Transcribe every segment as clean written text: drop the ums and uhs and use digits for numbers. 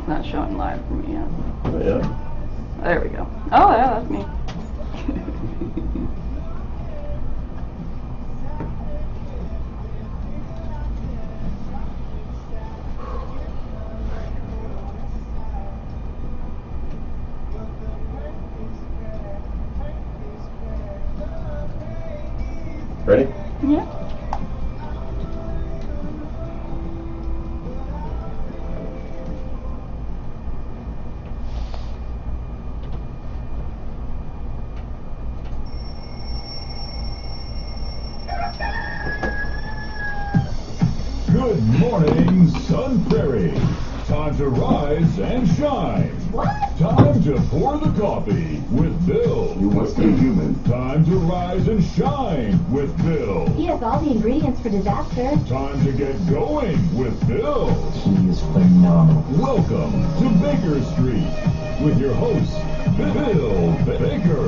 not showing live for me yet. Oh, yeah. There we go. Oh, yeah, that's me. Ready? Yeah. Good morning, Sun Prairie. Time to rise and shine. What? Time to pour the coffee with Bill. You must be human. Time to rise and shine with Bill. He has all the ingredients for disaster. Time to get going with Bill. He is phenomenal. Welcome to Baker Street with your host, Bill Baker.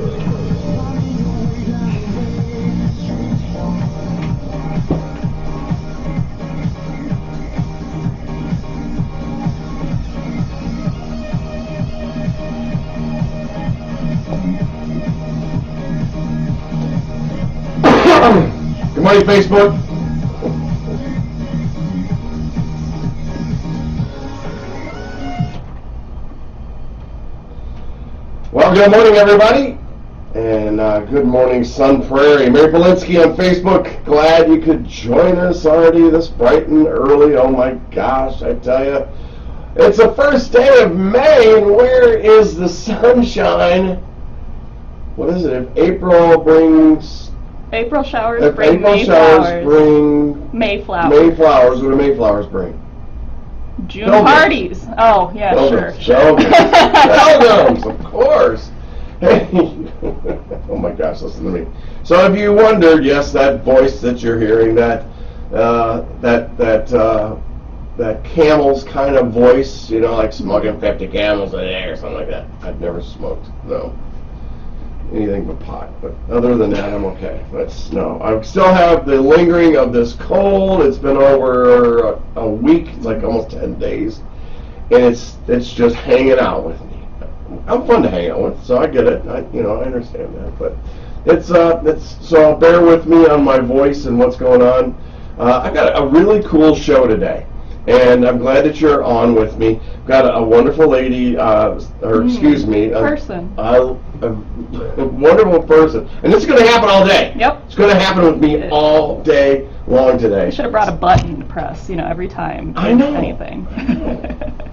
Good morning, Facebook. Well, good morning, everybody. And good morning, Sun Prairie. Mary Polinsky on Facebook. Glad you could join us already this bright and early. Oh, my gosh, I tell you. It's the first day of May, and where is the sunshine? What is it? If April brings... April showers If bring April showers Mayflowers. bring Mayflowers. Mayflowers, what do Mayflowers bring? June Pilgrims. parties. Oh, yeah, Pilgrims. sure. Pilgrims, of course. Hey. Oh my gosh, listen to me. So if you wondered, yes, that voice that you're hearing, that camel's kind of voice, you know, like smoking 50 camels a day or something like that. I've never smoked, no. Anything but pot, but other than that, I'm okay. No, I still have the lingering of this cold. It's been over a week. It's like almost 10 days, and it's just hanging out with me. I'm fun to hang out with, so I get it. I understand that, but it's so bear with me on my voice and what's going on. I got a really cool show today, and I'm glad that you're on with me. Got a wonderful lady, Person. A wonderful person, and this is going to happen all day. Yep. It's going to happen with me all day long today. You should have brought a button to press, every time. I know. Anything.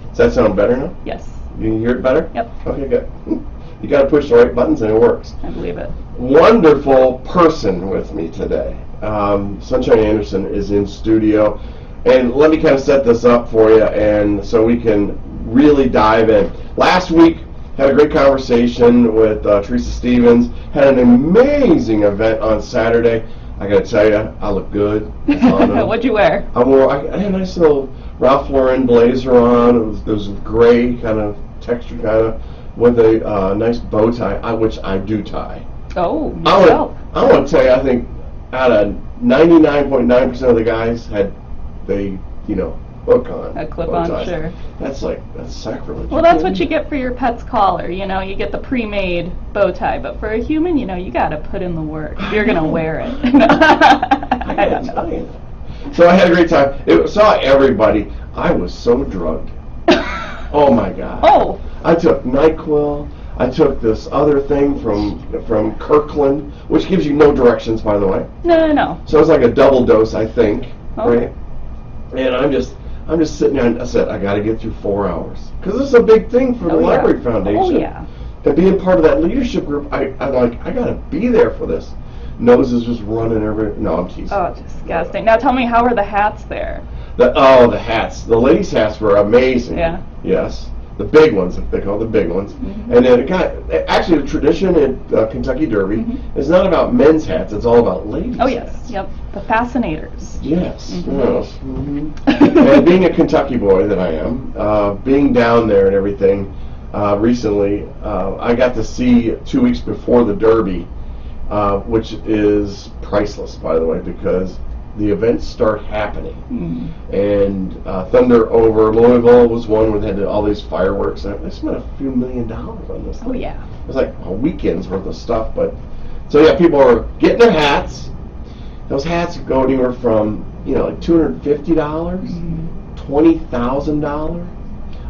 Does that sound better now? Yes. You hear it better? Yep. Okay, good. You got to push the right buttons and it works. I believe it. Wonderful person with me today. Sunshine Anderson is in studio, and let me kind of set this up for you, and so we can really dive in. Last week, had a great conversation with Teresa Stevens. Had an amazing event on Saturday. I got to tell you, I look good. What'd you wear? I had a nice little Ralph Lauren blazer on. It was gray kind of texture, kind of with a nice bow tie, which I do tie. Oh, yourself. I want to tell you, I think out of 99.9% of the guys had hook on. A clip-on, sure. That's sacrilege. Well, that's what you get for your pet's collar. You get the pre-made bow tie, but for a human, you got to put in the work. You're gonna wear it. I don't know. So I had a great time. Saw everybody. I was so drugged. Oh my God. Oh. I took NyQuil. I took this other thing from Kirkland, which gives you no directions, by the way. No. So it's like a double dose, I think. Oh. Right? And I'm just sitting there, and I said, I got to get through 4 hours. Because this is a big thing for the Library Foundation. Oh, yeah. And being part of that leadership group, I'm like, I got to be there for this. Noses just running everywhere. No, I'm teasing. Oh, disgusting. Now tell me, how are the hats there? The hats. The ladies' hats were amazing. Yeah. Yes. The big ones, they call the big ones. Mm-hmm. And then actually the tradition at Kentucky Derby is not about men's hats, it's all about ladies' hats. Oh, yes. Yep. The fascinators. Yes. Mm-hmm. Yes. Mm-hmm. And being a Kentucky boy that I am, being down there and everything, recently, I got to see 2 weeks before the Derby, which is priceless, by the way, because the events start happening. Mm. And Thunder over Louisville was one where they had all these fireworks. And they spent a few $1 million on this thing. Oh, yeah. It was like a weekend's worth of stuff. But so yeah, people are getting their hats. Those hats go anywhere from like $250, $20,000.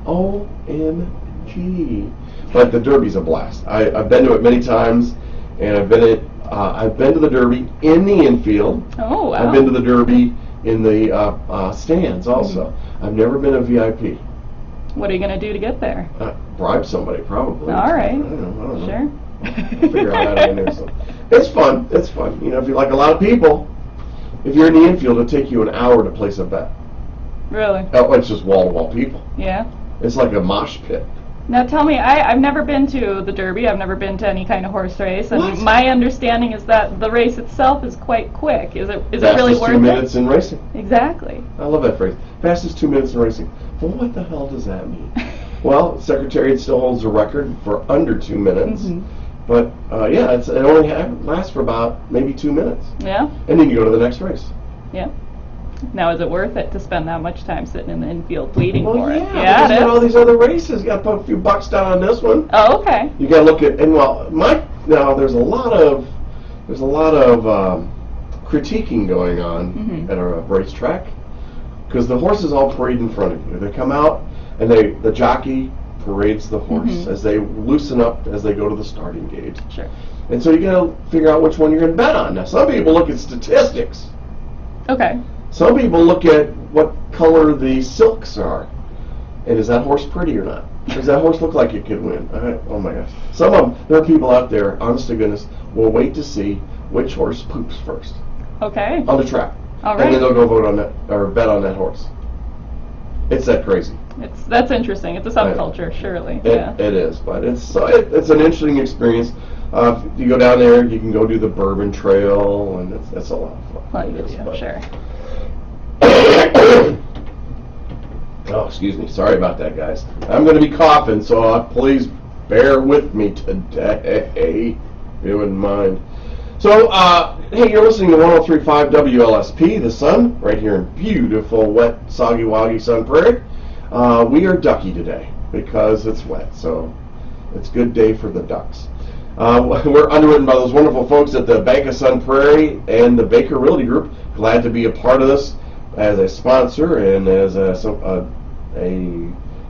OMG! But the Derby's a blast. I've been to it many times, and I've been to the Derby in the infield. Oh, wow. I've been to the Derby in the stands also. I've never been a VIP. What are you going to do to get there? Bribe somebody, probably. All right. I don't know. Sure. I'll figure out how to get there. So. It's fun. It's fun. If you like a lot of people, if you're in the infield, it'll take you an hour to place a bet. Really? Oh, it's just wall-to-wall people. Yeah. It's like a mosh pit. Now tell me, I've never been to the Derby. I've never been to any kind of horse race, and What? my understanding is that the race itself is quite quick. Is it really Fastest worth 2 minutes in racing. Exactly. I love that phrase. Fastest 2 minutes in racing. Well, what the hell does that mean? Well, Secretariat still holds the record for under 2 minutes. Mhm. But, yeah, it only lasts for about maybe 2 minutes. Yeah. And then you go to the next race. Yeah. Now, is it worth it to spend that much time sitting in the infield waiting Well, for it? yeah, Yeah, because it you got all is. these other races. You got to put a few bucks down on this one. Oh, okay. You got to look at, and now there's a lot of critiquing going on Mhm. at a racetrack, because the horses all parade in front of you. They come out, and the jockey parades the horse Mhm. as they loosen up as they go to the starting gate. Sure. And so you got to figure out which one you're going to bet on. Now, some people look at statistics. Okay. Some people look at what color the silks are, and is that horse pretty or not? Does that horse look like it could win? Oh my gosh! There are people out there, honest to goodness, will wait to see which horse poops first Okay. on the track, All and then right. they'll go vote on that or bet on that horse. It's that crazy. That's interesting. It's a subculture, surely. Yeah. It is, but it's an interesting experience. If you go down there, you can go do the Bourbon Trail, and it's a lot of fun. Well, It you is, do, but- sure. Oh, excuse me. Sorry about that, guys. I'm going to be coughing, so please bear with me today, if you wouldn't mind. So, hey, you're listening to 103.5 WLSP, the Sun, right here in beautiful, wet, soggy-woggy Sun Prairie. We are ducky today because it's wet, so it's a good day for the ducks. We're underwritten by those wonderful folks at the Bank of Sun Prairie and the Baker Realty Group. Glad to be a part of this as a sponsor and as a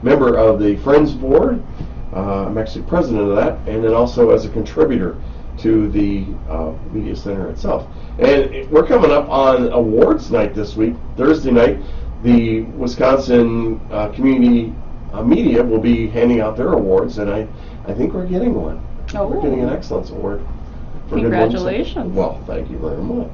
member of the Friends Board. I'm actually president of that, and then also as a contributor to the media center itself. And we're coming up on awards night this week, Thursday night. The Wisconsin Community Media will be handing out their awards, and I think we're getting one. Oh. We're getting an excellence award. for good Congratulations. ones. Well, thank you very much.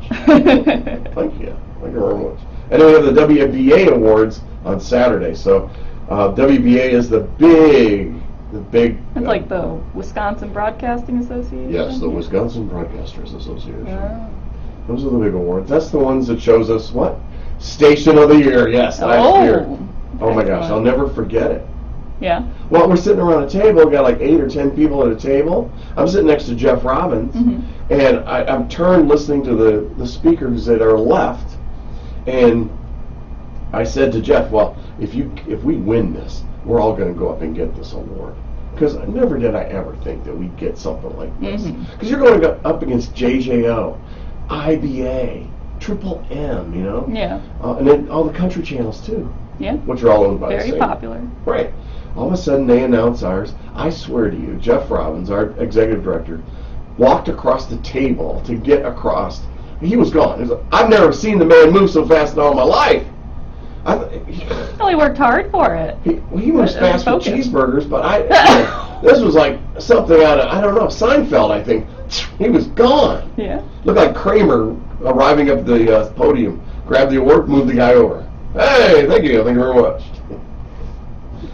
Thank you very much. And then we have the WBA awards on Saturday. So WBA is the big. It's like the Wisconsin Broadcasting Association? Yes, the Wisconsin Broadcasters Association. Oh. Those are the big awards. That's the ones that shows us what? Station of the Year, yes, last year. Oh my gosh, I'll never forget it. Yeah. Well, we're sitting around a table. We've got like 8 or 10 people at a table. I'm sitting next to Jeff Robbins, and I'm turned listening to the speakers that are left, and I said to Jeff, well, if we win this, we're all going to go up and get this award. Because never did I ever think that we'd get something like this. Because you're going up against JJO, IBA, Triple M, you know? Yeah. And then all the country channels, too. Yeah. Which are all owned by the Very same. popular. Right. All of a sudden, they announce ours. I swear to you, Jeff Robbins, our executive director, walked across the table to get across. He was gone. He was like, I've never seen the man move so fast in all my life. Well, he worked hard for it. He moves fast for Focus. cheeseburgers, but this was like something out of, I don't know, Seinfeld, I think. He was gone. Yeah. Looked like Kramer arriving up the podium, grabbed the award, moved the guy over. Hey, thank you very much.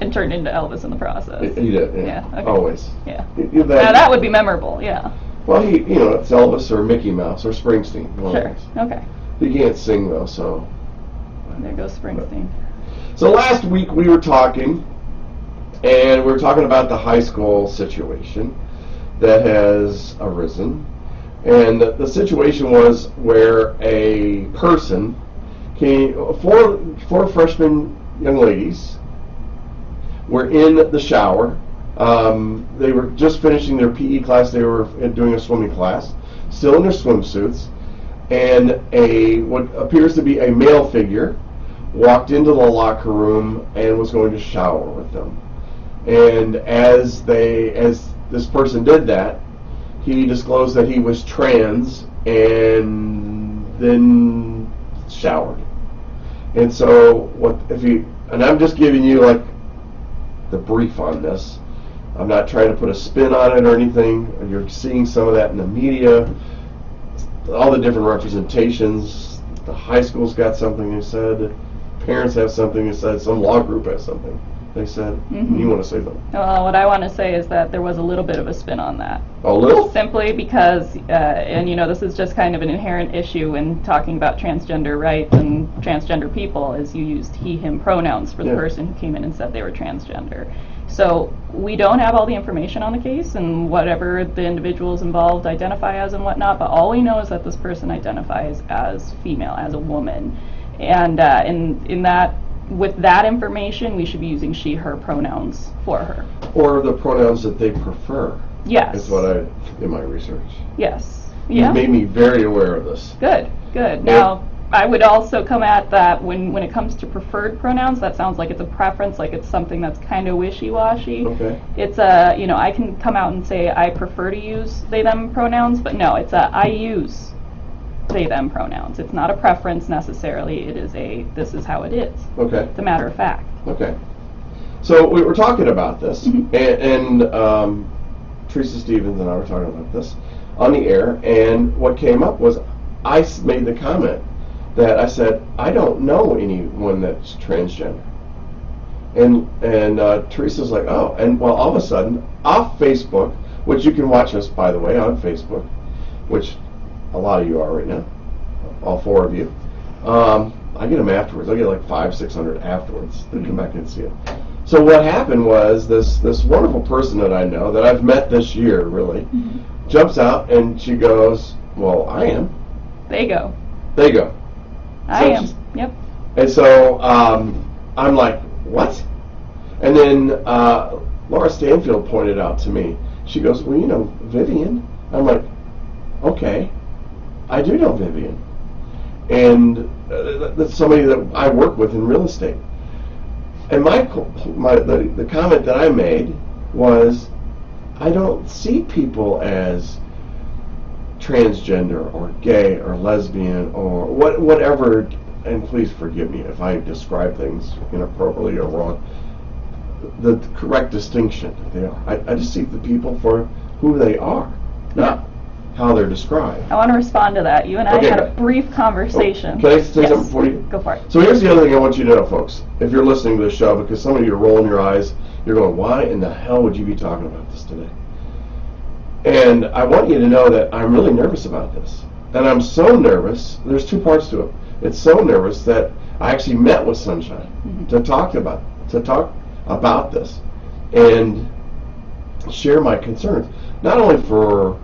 And turned into Elvis in the process. He did, yeah. Yeah, okay. Always. Yeah. Now Now that would be memorable, yeah. Well, it's Elvis or Mickey Mouse or Springsteen. one of Sure. those. Okay. He can't sing though, so. There goes Springsteen. So last week we were talking, and we were talking about the high school situation that has arisen. And the situation was where a person came, four freshman young ladies were in the shower. They were just finishing their PE class. They were doing a swimming class, still in their swimsuits, and what appears to be a male figure walked into the locker room and was going to shower with them. And as this person did that, he disclosed that he was trans and then showered. And so and I'm just giving you like the brief on this. I'm not trying to put a spin on it or anything. You're seeing some of that in the media, all the different representations. The high school's got something they said, parents have something they said, some law group has something they said. You want to say something? What I want to say is that there was a little bit of a spin on that. A little? Simply because, and this is just kind of an inherent issue in talking about transgender rights and transgender people, is you used he, him pronouns for the person who came in and said they were transgender. So we don't have all the information on the case and whatever the individuals involved identify as and whatnot, but all we know is that this person identifies as female, as a woman. And with that information, we should be using she, her pronouns for her. Or the pronouns that they prefer. Yes. Is what in my research. Yes. You made me very aware of this. Good. Now, I would also come at that when it comes to preferred pronouns, that sounds like it's a preference, like it's something that's kind of wishy-washy. Okay. It's I can come out and say I prefer to use they, them pronouns, but no, it's I use they, them pronouns. It's not a preference necessarily. It is this is how it is. Okay. It's a matter of fact. Okay. So we were talking about this, and Teresa Stevens and I were talking about this on the air, and what came up was I made the comment that I said, I don't know anyone that's transgender. And Teresa's like, oh, and well, all of a sudden, off Facebook, which you can watch us, by the way, on Facebook, which a lot of you are right now, all four of you. I get them afterwards. I get like 500-600 afterwards. They come back and see it. So what happened was this wonderful person that I know, that I've met this year, really, jumps out and she goes, well, I am. They go. I am. Yep. And so I'm like, what? And then Laura Stanfield pointed out to me, she goes, well, Vivian. I'm like, okay, I do know Vivian. And that's somebody that I work with in real estate. And the comment that I made was, I don't see people as transgender or gay or lesbian or whatever, and please forgive me if I describe things inappropriately or wrong. The correct distinction they are. I just see the people for who they are, not how they're described. I want to respond to that. You and I had a brief conversation. Can I say something for you? Go for it. So here's the other thing I want you to know, folks. If you're listening to the show, because some of you are rolling your eyes, you're going, why in the hell would you be talking about this today? And I want you to know that I'm really nervous about this. And I'm so nervous, there's two parts to it. It's so nervous that I actually met with Sunshine to talk about this and share my concerns. Not only for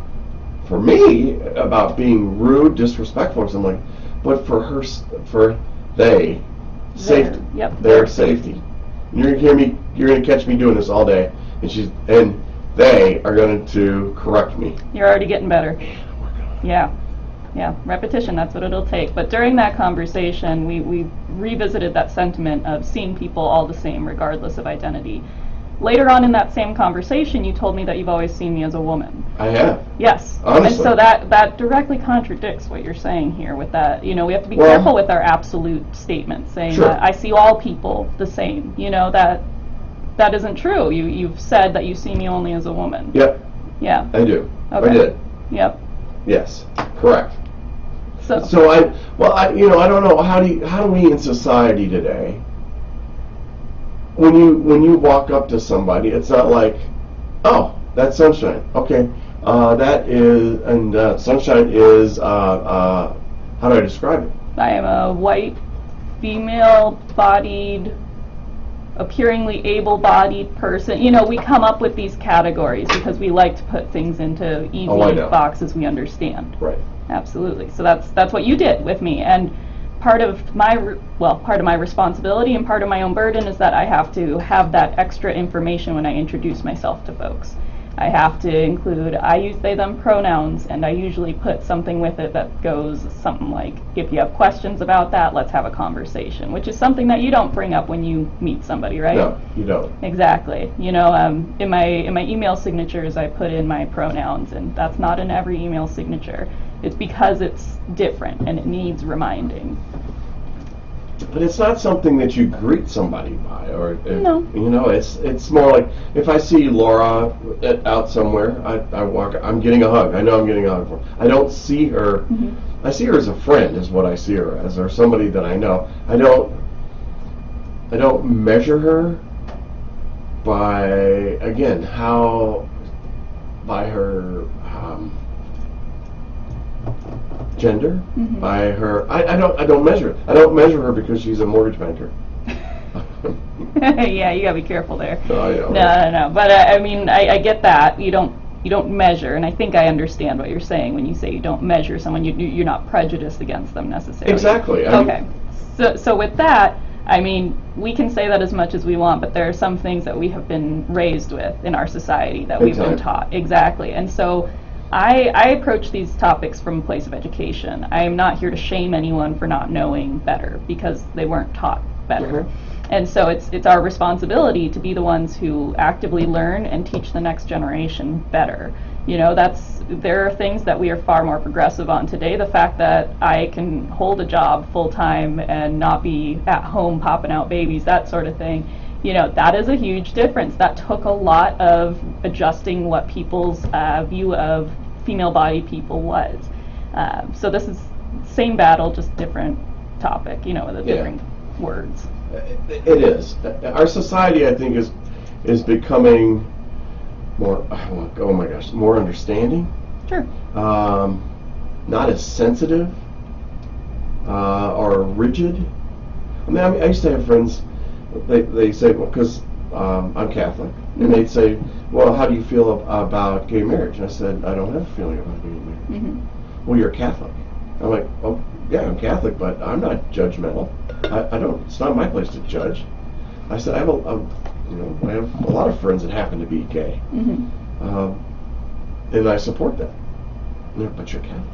me about being rude, disrespectful or something, but for safety. Their safety. And you're gonna hear me. You're gonna catch me doing this all day, and they are going to correct me. You're already getting better. Yeah, repetition, that's what it'll take. But during that conversation, we revisited that sentiment of seeing people all the same, regardless of identity. Later on in that same conversation, you told me that you've always seen me as a woman. I have. Yes. Honestly. And so that directly contradicts what you're saying here with that. We have to be careful with our absolute statements, saying that I see all people the same. That isn't true. You've said that you see me only as a woman. Yep. Yeah. I do. Okay. I did. Yep. Yes. Correct. So I don't know, how do we in society today, when you walk up to somebody, it's not like, oh, that's Sunshine. Okay. That is, and Sunshine is, how do I describe it? I am a white, female-bodied, appearingly able-bodied person. You know, we come up with these categories because we like to put things into easy boxes we understand. Right. Absolutely. So that's what you did with me. And part of my responsibility and part of my own burden is that I have to have that extra information when I introduce myself to folks. I have to include, I use they, them pronouns, and I usually put something with it that goes something like, if you have questions about that, let's have a conversation, which is something that you don't bring up when you meet somebody, right? No, you don't. Exactly. You know, in my email signatures, I put in my pronouns, and that's not in every email signature. It's because it's different and it needs reminding. But it's not something that you greet somebody by, or No. You know, it's more like if I see Laura out somewhere, I walk. I'm getting a hug. I know I'm getting a hug from her. I don't see her. Mm-hmm. I see her as a friend, is what I see her as, or somebody that I know. I don't measure her by, again, by her gender, Mm-hmm. by her. I don't measure it. I don't measure her because she's a mortgage banker. Yeah, you gotta be careful there. No. But I mean, I get that. You don't measure, and I think I understand what you're saying when you say you don't measure someone. You're not prejudiced against them necessarily. Exactly. Okay. So with that, I mean, we can say that as much as we want, but there are some things that we have been raised with in our society that we've been taught. Exactly. And so I approach these topics from a place of education. I am not here to shame anyone for not knowing better because they weren't taught better. Mm-hmm. And so it's our responsibility to be the ones who actively learn and teach the next generation better. You know, there are things that we are far more progressive on today. The fact that I can hold a job full time and not be at home popping out babies, that sort of thing, you know, that is a huge difference. That took a lot of adjusting what people's view of female-bodied people was. So this is same battle, just different topic, you know, with different words. It is. Our society, I think, is becoming more, oh my gosh, more understanding. Sure. Not as sensitive or rigid. I mean, I used to have friends, they say, well, because I'm Catholic, and they'd say, well, how do you feel about gay marriage? And I said, I don't have a feeling about gay marriage. Mm-hmm. Well, you're Catholic. I'm like, oh, yeah, I'm Catholic, but I'm not judgmental. I don't. It's not my place to judge. I said, I have a lot of friends that happen to be gay, and I support that. And they're, but you're Catholic.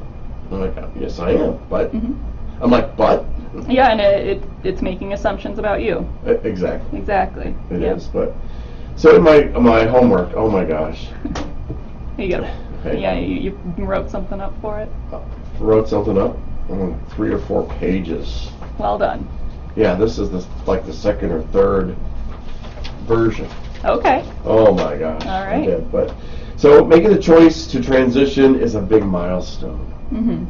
I'm like, yes, I am, but I'm like, but. Yeah, and it's making assumptions about you. Exactly. Exactly. It is, but so in my homework, oh my gosh. You got Okay. Yeah, you wrote something up for it. Wrote something up on 3 or 4 pages. Well done. Yeah, this is like the second or third version. Okay. Oh my gosh. All right. I did, but so making the choice to transition is a big milestone. Mm-hmm.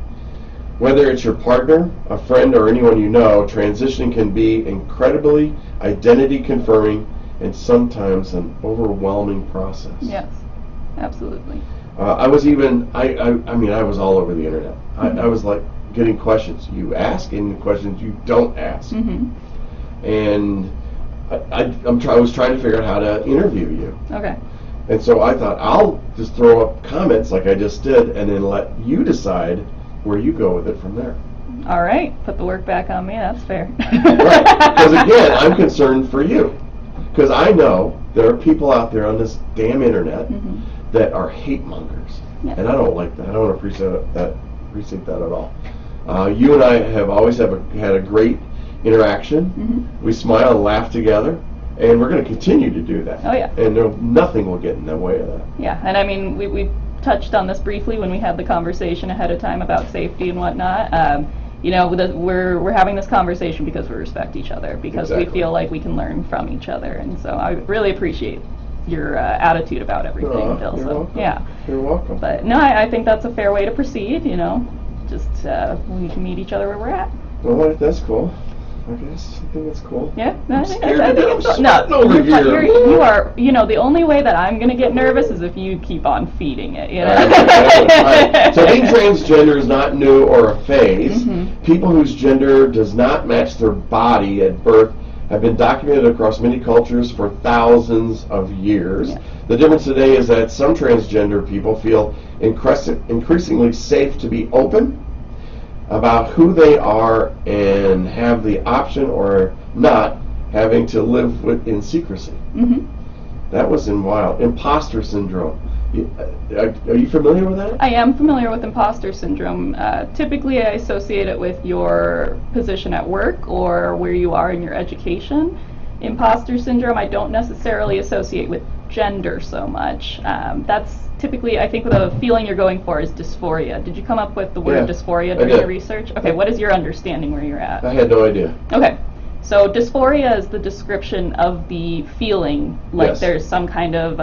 Whether it's your partner, a friend, or anyone you know, transitioning can be incredibly identity confirming and sometimes an overwhelming process. Yes, absolutely. I was all over the internet. I was like getting questions you ask and questions you don't ask. Mm-hmm. And I was trying to figure out how to interview you. Okay. And so I thought I'll just throw up comments like I just did and then let you decide where you go with it from there. All right. Put the work back on me. That's fair. Right. Because again, I'm concerned for you. Because I know there are people out there on this damn internet that are hate mongers. Yeah. And I don't like that. I don't appreciate that at all. You and I have always had a great interaction. We smile and laugh together. And we're going to continue to do that. Oh, yeah. And nothing will get in the way of that. Yeah, and I mean, we touched on this briefly when we had the conversation ahead of time about safety and whatnot. You know, we're having this conversation because we respect each other, because we feel like we can learn from each other, and so I really appreciate your attitude about everything, Bill. You're So welcome. yeah, You're welcome. but no, I think that's a fair way to proceed. You know, just we can meet each other where we're at. Well, that's cool. I guess I think it's cool. Yeah, I I'm think scared I to think death. it's I'm no. sweating over here. You are. You know, the only way that I'm gonna get nervous is if you keep on feeding it. You know. Right. So being transgender is not new or a phase. People whose gender does not match their body at birth have been documented across many cultures for thousands of years. Yeah. The difference today is that some transgender people feel increasingly safe to be open about who they are and have the option or not having to live in secrecy. Mm-hmm. That was in wild. Imposter syndrome. Are you familiar with that? I am familiar with imposter syndrome. Typically, I associate it with your position at work or where you are in your education. Imposter syndrome, I don't necessarily associate with gender so much. That's typically, I think, the feeling you're going for is dysphoria. Did you come up with the word dysphoria during your research? Okay, what is your understanding where you're at? I had no idea. Okay. So dysphoria is the description of the feeling like there's some kind of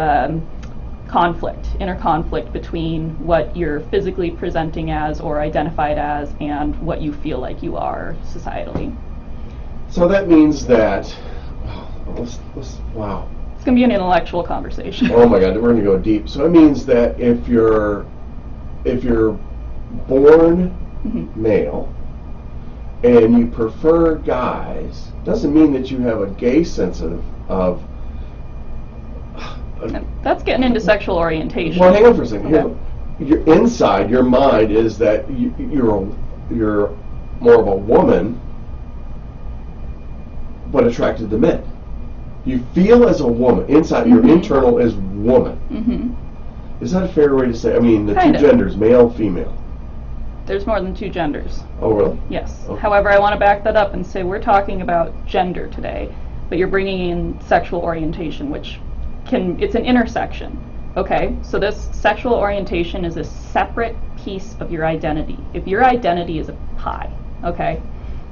inner conflict between what you're physically presenting as or identified as and what you feel like you are societally. So that means that, wow. It's going to be an intellectual conversation. Oh my God, we're going to go deep. So it means that if you're born male and you prefer guys, doesn't mean that you have a gay sense of that's getting into sexual orientation. Well, hang on for a second. Okay. Your inside, your mind is that you're more of a woman, but attracted to men. You feel as a woman. Inside, your internal is woman. Mm-hmm. Is that a fair way to say? I mean, the two genders, male, female. There's more than two genders. Oh, really? Yes. Okay. However, I want to back that up and say we're talking about gender today, but you're bringing in sexual orientation, which it's an intersection. Okay, so this sexual orientation is a separate piece of your identity. If your identity is a pie, okay,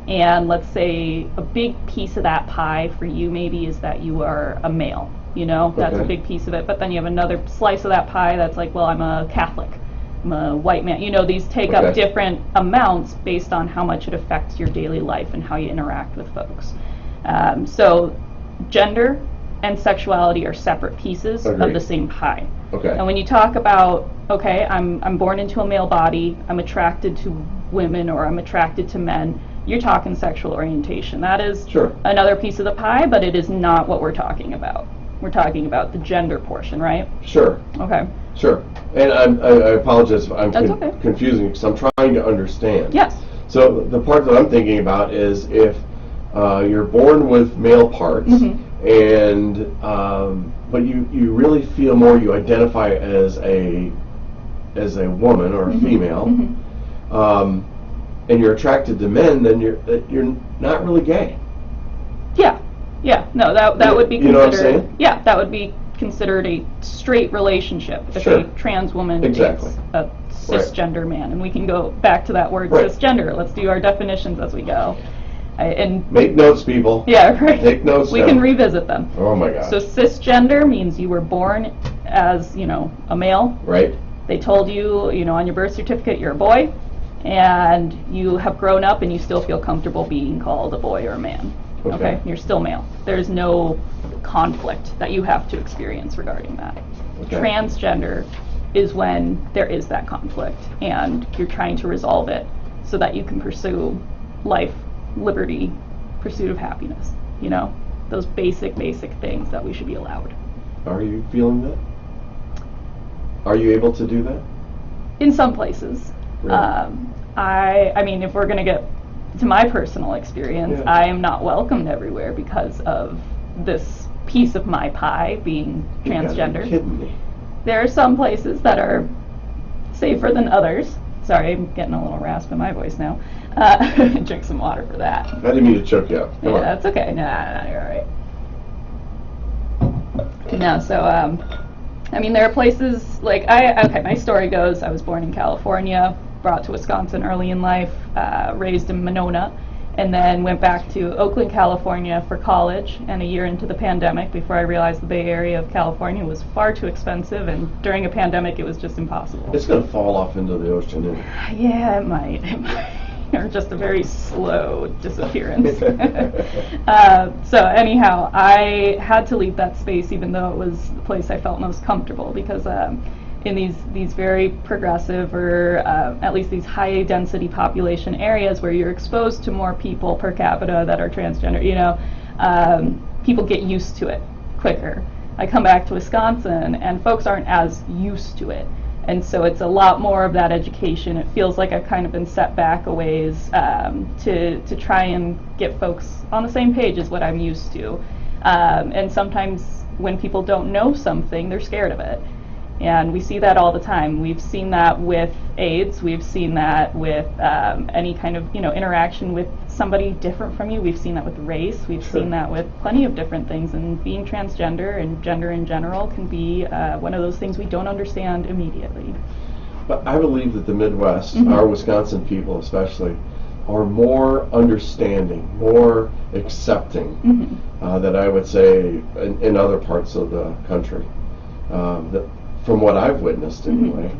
and let's say a big piece of that pie for you maybe is that you are a male, that's a big piece of it, but then you have another slice of that pie that's like, well, I'm a Catholic, I'm a white man. These take up different amounts based on how much it affects your daily life and how you interact with folks. So gender and sexuality are separate pieces of the same pie. Okay. And when you talk about, I'm born into a male body, I'm attracted to women or I'm attracted to men, you're talking sexual orientation. That is another piece of the pie, but it is not what we're talking about. We're talking about the gender portion, right? Sure. Okay. Sure. And I apologize if I'm confusing because I'm trying to understand. Yes. So the part that I'm thinking about is if you're born with male parts, and but you really feel more you identify as a woman or a female, and you're attracted to men, then you're not really gay. Yeah. No, that would be considered. You know what I'm saying? Yeah, that would be considered a straight relationship if a trans woman dates a cisgender man, and we can go back to that word cisgender. Let's do our definitions as we go. And make notes, people. Yeah, right. Take notes. We can revisit them. Oh my God. So cisgender means you were born as, a male. Right. They told you, on your birth certificate you're a boy, and you have grown up and you still feel comfortable being called a boy or a man. Okay. You're still male. There's no conflict that you have to experience regarding that. Okay. Transgender is when there is that conflict and you're trying to resolve it so that you can pursue life, liberty, pursuit of happiness, those basic things that we should be allowed. Are you feeling that? Are you able to do that? In some places. Right. I mean, if we're going to get to my personal experience, I am not welcomed everywhere because of this piece of my pie being transgender. You're kidding me. There are some places that are safer than others. Sorry, I'm getting a little rasp in my voice now. Drink some water for that. I didn't mean to choke you up. Come on. That's okay. Nah, you're all right. No, so, I mean, there are places, like, my story goes, I was born in California, brought to Wisconsin early in life, raised in Monona, and then went back to Oakland, California for college, and a year into the pandemic before I realized the Bay Area of California was far too expensive, and during a pandemic it was just impossible. It's going to fall off into the ocean, isn't it? Yeah, it might. Or just a very slow disappearance. So anyhow, I had to leave that space even though it was the place I felt most comfortable because in these very progressive or at least these high density population areas where you're exposed to more people per capita that are transgender, people get used to it quicker. I come back to Wisconsin and folks aren't as used to it. And so it's a lot more of that education. It feels like I've kind of been set back a ways to try and get folks on the same page as what I'm used to. And sometimes when people don't know something, they're scared of it. And we see that all the time. We've seen that with AIDS. We've seen that with any kind of interaction with somebody different from you. We've seen that with race. We've seen that with plenty of different things. And being transgender and gender in general can be one of those things we don't understand immediately. But I believe that the Midwest, Mm-hmm. our Wisconsin people especially, are more understanding, more accepting Mm-hmm. than I would say in other parts of the country. From what I've witnessed anyway.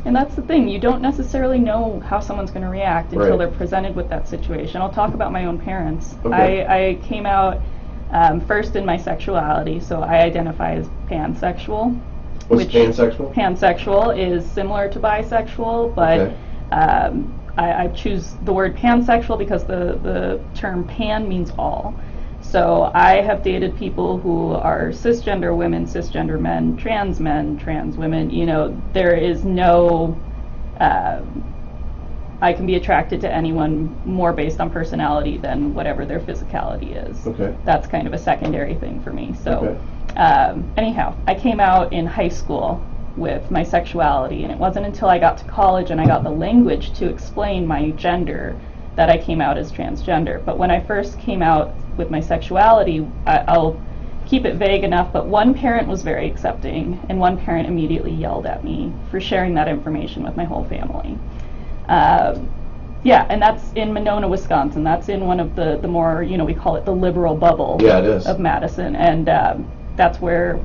And that's the thing, you don't necessarily know how someone's going to react until Right. they're presented with that situation. I'll talk about my own parents. Okay. I came out first in my sexuality, so I identify as pansexual. What's which pansexual? Pansexual is similar to bisexual, but Okay. I choose the word pansexual because the term pan means all. So I have dated people who are cisgender women, cisgender men, trans women. There is no, I can be attracted to anyone more based on personality than whatever their physicality is. Okay. That's kind of a secondary thing for me. So Okay. anyhow, I came out in high school with my sexuality, and it wasn't until I got to college and I got the language to explain my gender that I came out as transgender. But when I first came out with my sexuality, I'll keep it vague enough, but one parent was very accepting, and one parent immediately yelled at me for sharing that information with my whole family. And that's in Monona, Wisconsin. That's in one of the more, we call it the liberal bubble Yeah, it is. of Madison, and that's where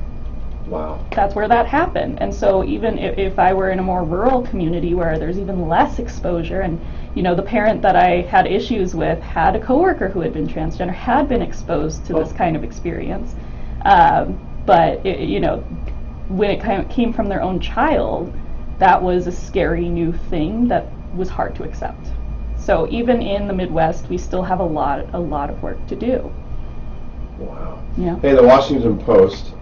Wow. that happened. And so even if I were in a more rural community where there's even less exposure, and the parent that I had issues with had a coworker who had been transgender, had been exposed to this kind of experience, but when it came from their own child, that was a scary new thing that was hard to accept. So even in the Midwest, we still have a lot of work to do. Wow. Yeah. Hey, the Washington Post,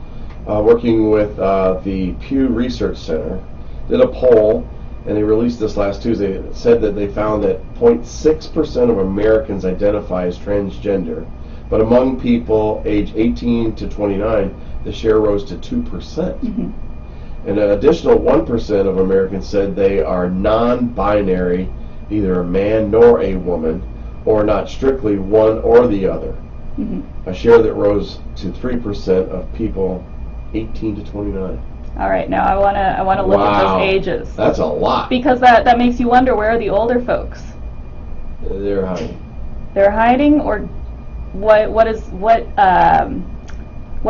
working with the Pew Research Center, did a poll, and they released this last Tuesday. It said that they found that 0.6% of Americans identify as transgender, but among people age 18 to 29, the share rose to 2%. Mm-hmm. And an additional 1% of Americans said they are non-binary, neither a man nor a woman, or not strictly one or the other. Mm-hmm. A share that rose to 3% of people 18 to 29. All right, now I want to look at those ages. That's a lot. Because that makes you wonder, where are the older folks? They're hiding. They're hiding, or what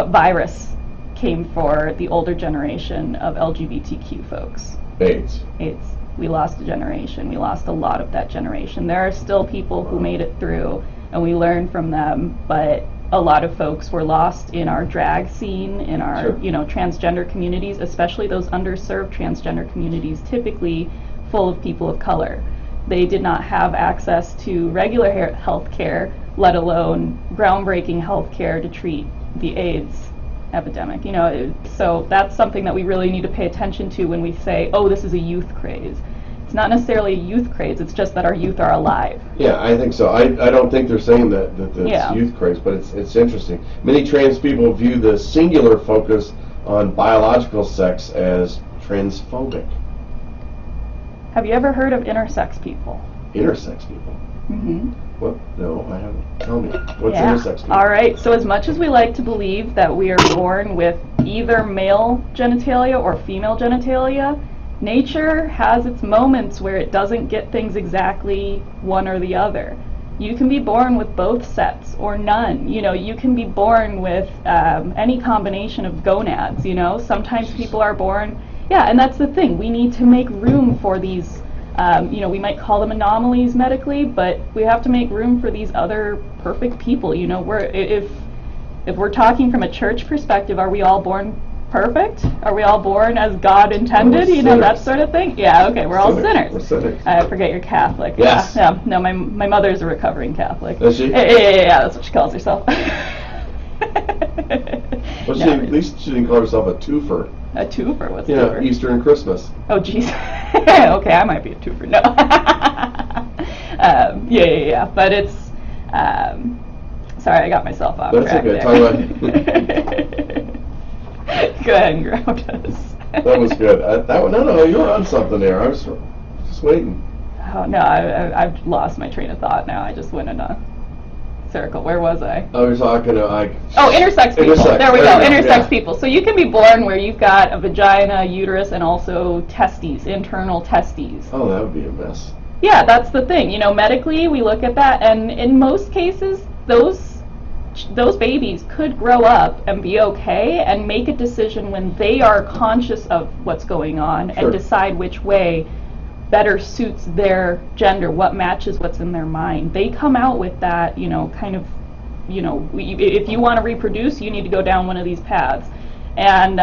virus came for the older generation of LGBTQ folks? AIDS. AIDS. We lost a generation. We lost a lot of that generation. There are still people who made it through, and we learned from them, but a lot of folks were lost in our drag scene, in our transgender communities, especially those underserved transgender communities, typically full of people of color. They did not have access to regular health care, let alone groundbreaking health care to treat the AIDS epidemic. So that's something that we really need to pay attention to when we say, oh, this is a youth craze. It's not necessarily a youth craze, it's just that our youth are alive. Yeah, I think so. I don't think they're saying that it's youth craze, but it's interesting. Many trans people view the singular focus on biological sex as transphobic. Have you ever heard of intersex people? Intersex people? Mm-hmm. What? No, I haven't. Tell me. What's intersex people? All right, so as much as we like to believe that we are born with either male genitalia or female genitalia, nature has its moments where it doesn't get things exactly one or the other. You can be born with both sets or none. You can be born with any combination of gonads. Sometimes people are born, and that's the thing. We need to make room for these, we might call them anomalies medically, but we have to make room for these other perfect people. If we're talking from a church perspective, are we all born perfect? Are we all born as God intended? We're You know, that sinners. sort of thing? Yeah, okay, we're all sinners. We're sinners. I forget you're Catholic. Yes. Yeah, no, my mother's a recovering Catholic. Is she? Yeah, that's what she calls herself. Well, No. at least she didn't call herself a twofer. A twofer? What's a Yeah, twofer? Easter and Christmas. Oh, jeez. Okay, I might be a twofer. No. Yeah. But it's, sorry, I got myself off That's track okay. there. Talk Go ahead and ground us. That was good. That one, no, you were on something there. I was just waiting. Oh, no, I've lost my train of thought now. I just went in a circle. Where was I? I was talking to Oh, intersex people. Intersex. There we There go. you go, Intersex yeah. people. So you can be born where you've got a vagina, uterus, and also testes, internal testes. Oh, that would be a mess. Yeah, that's the thing. You know, medically, we look at that, and in most cases, those babies could grow up and be okay and make a decision when they are conscious of what's going on Sure. and decide which way better suits their gender, what matches what's in their mind. They come out with that, you know, kind of, you know, if you want to reproduce, you need to go down one of these paths. And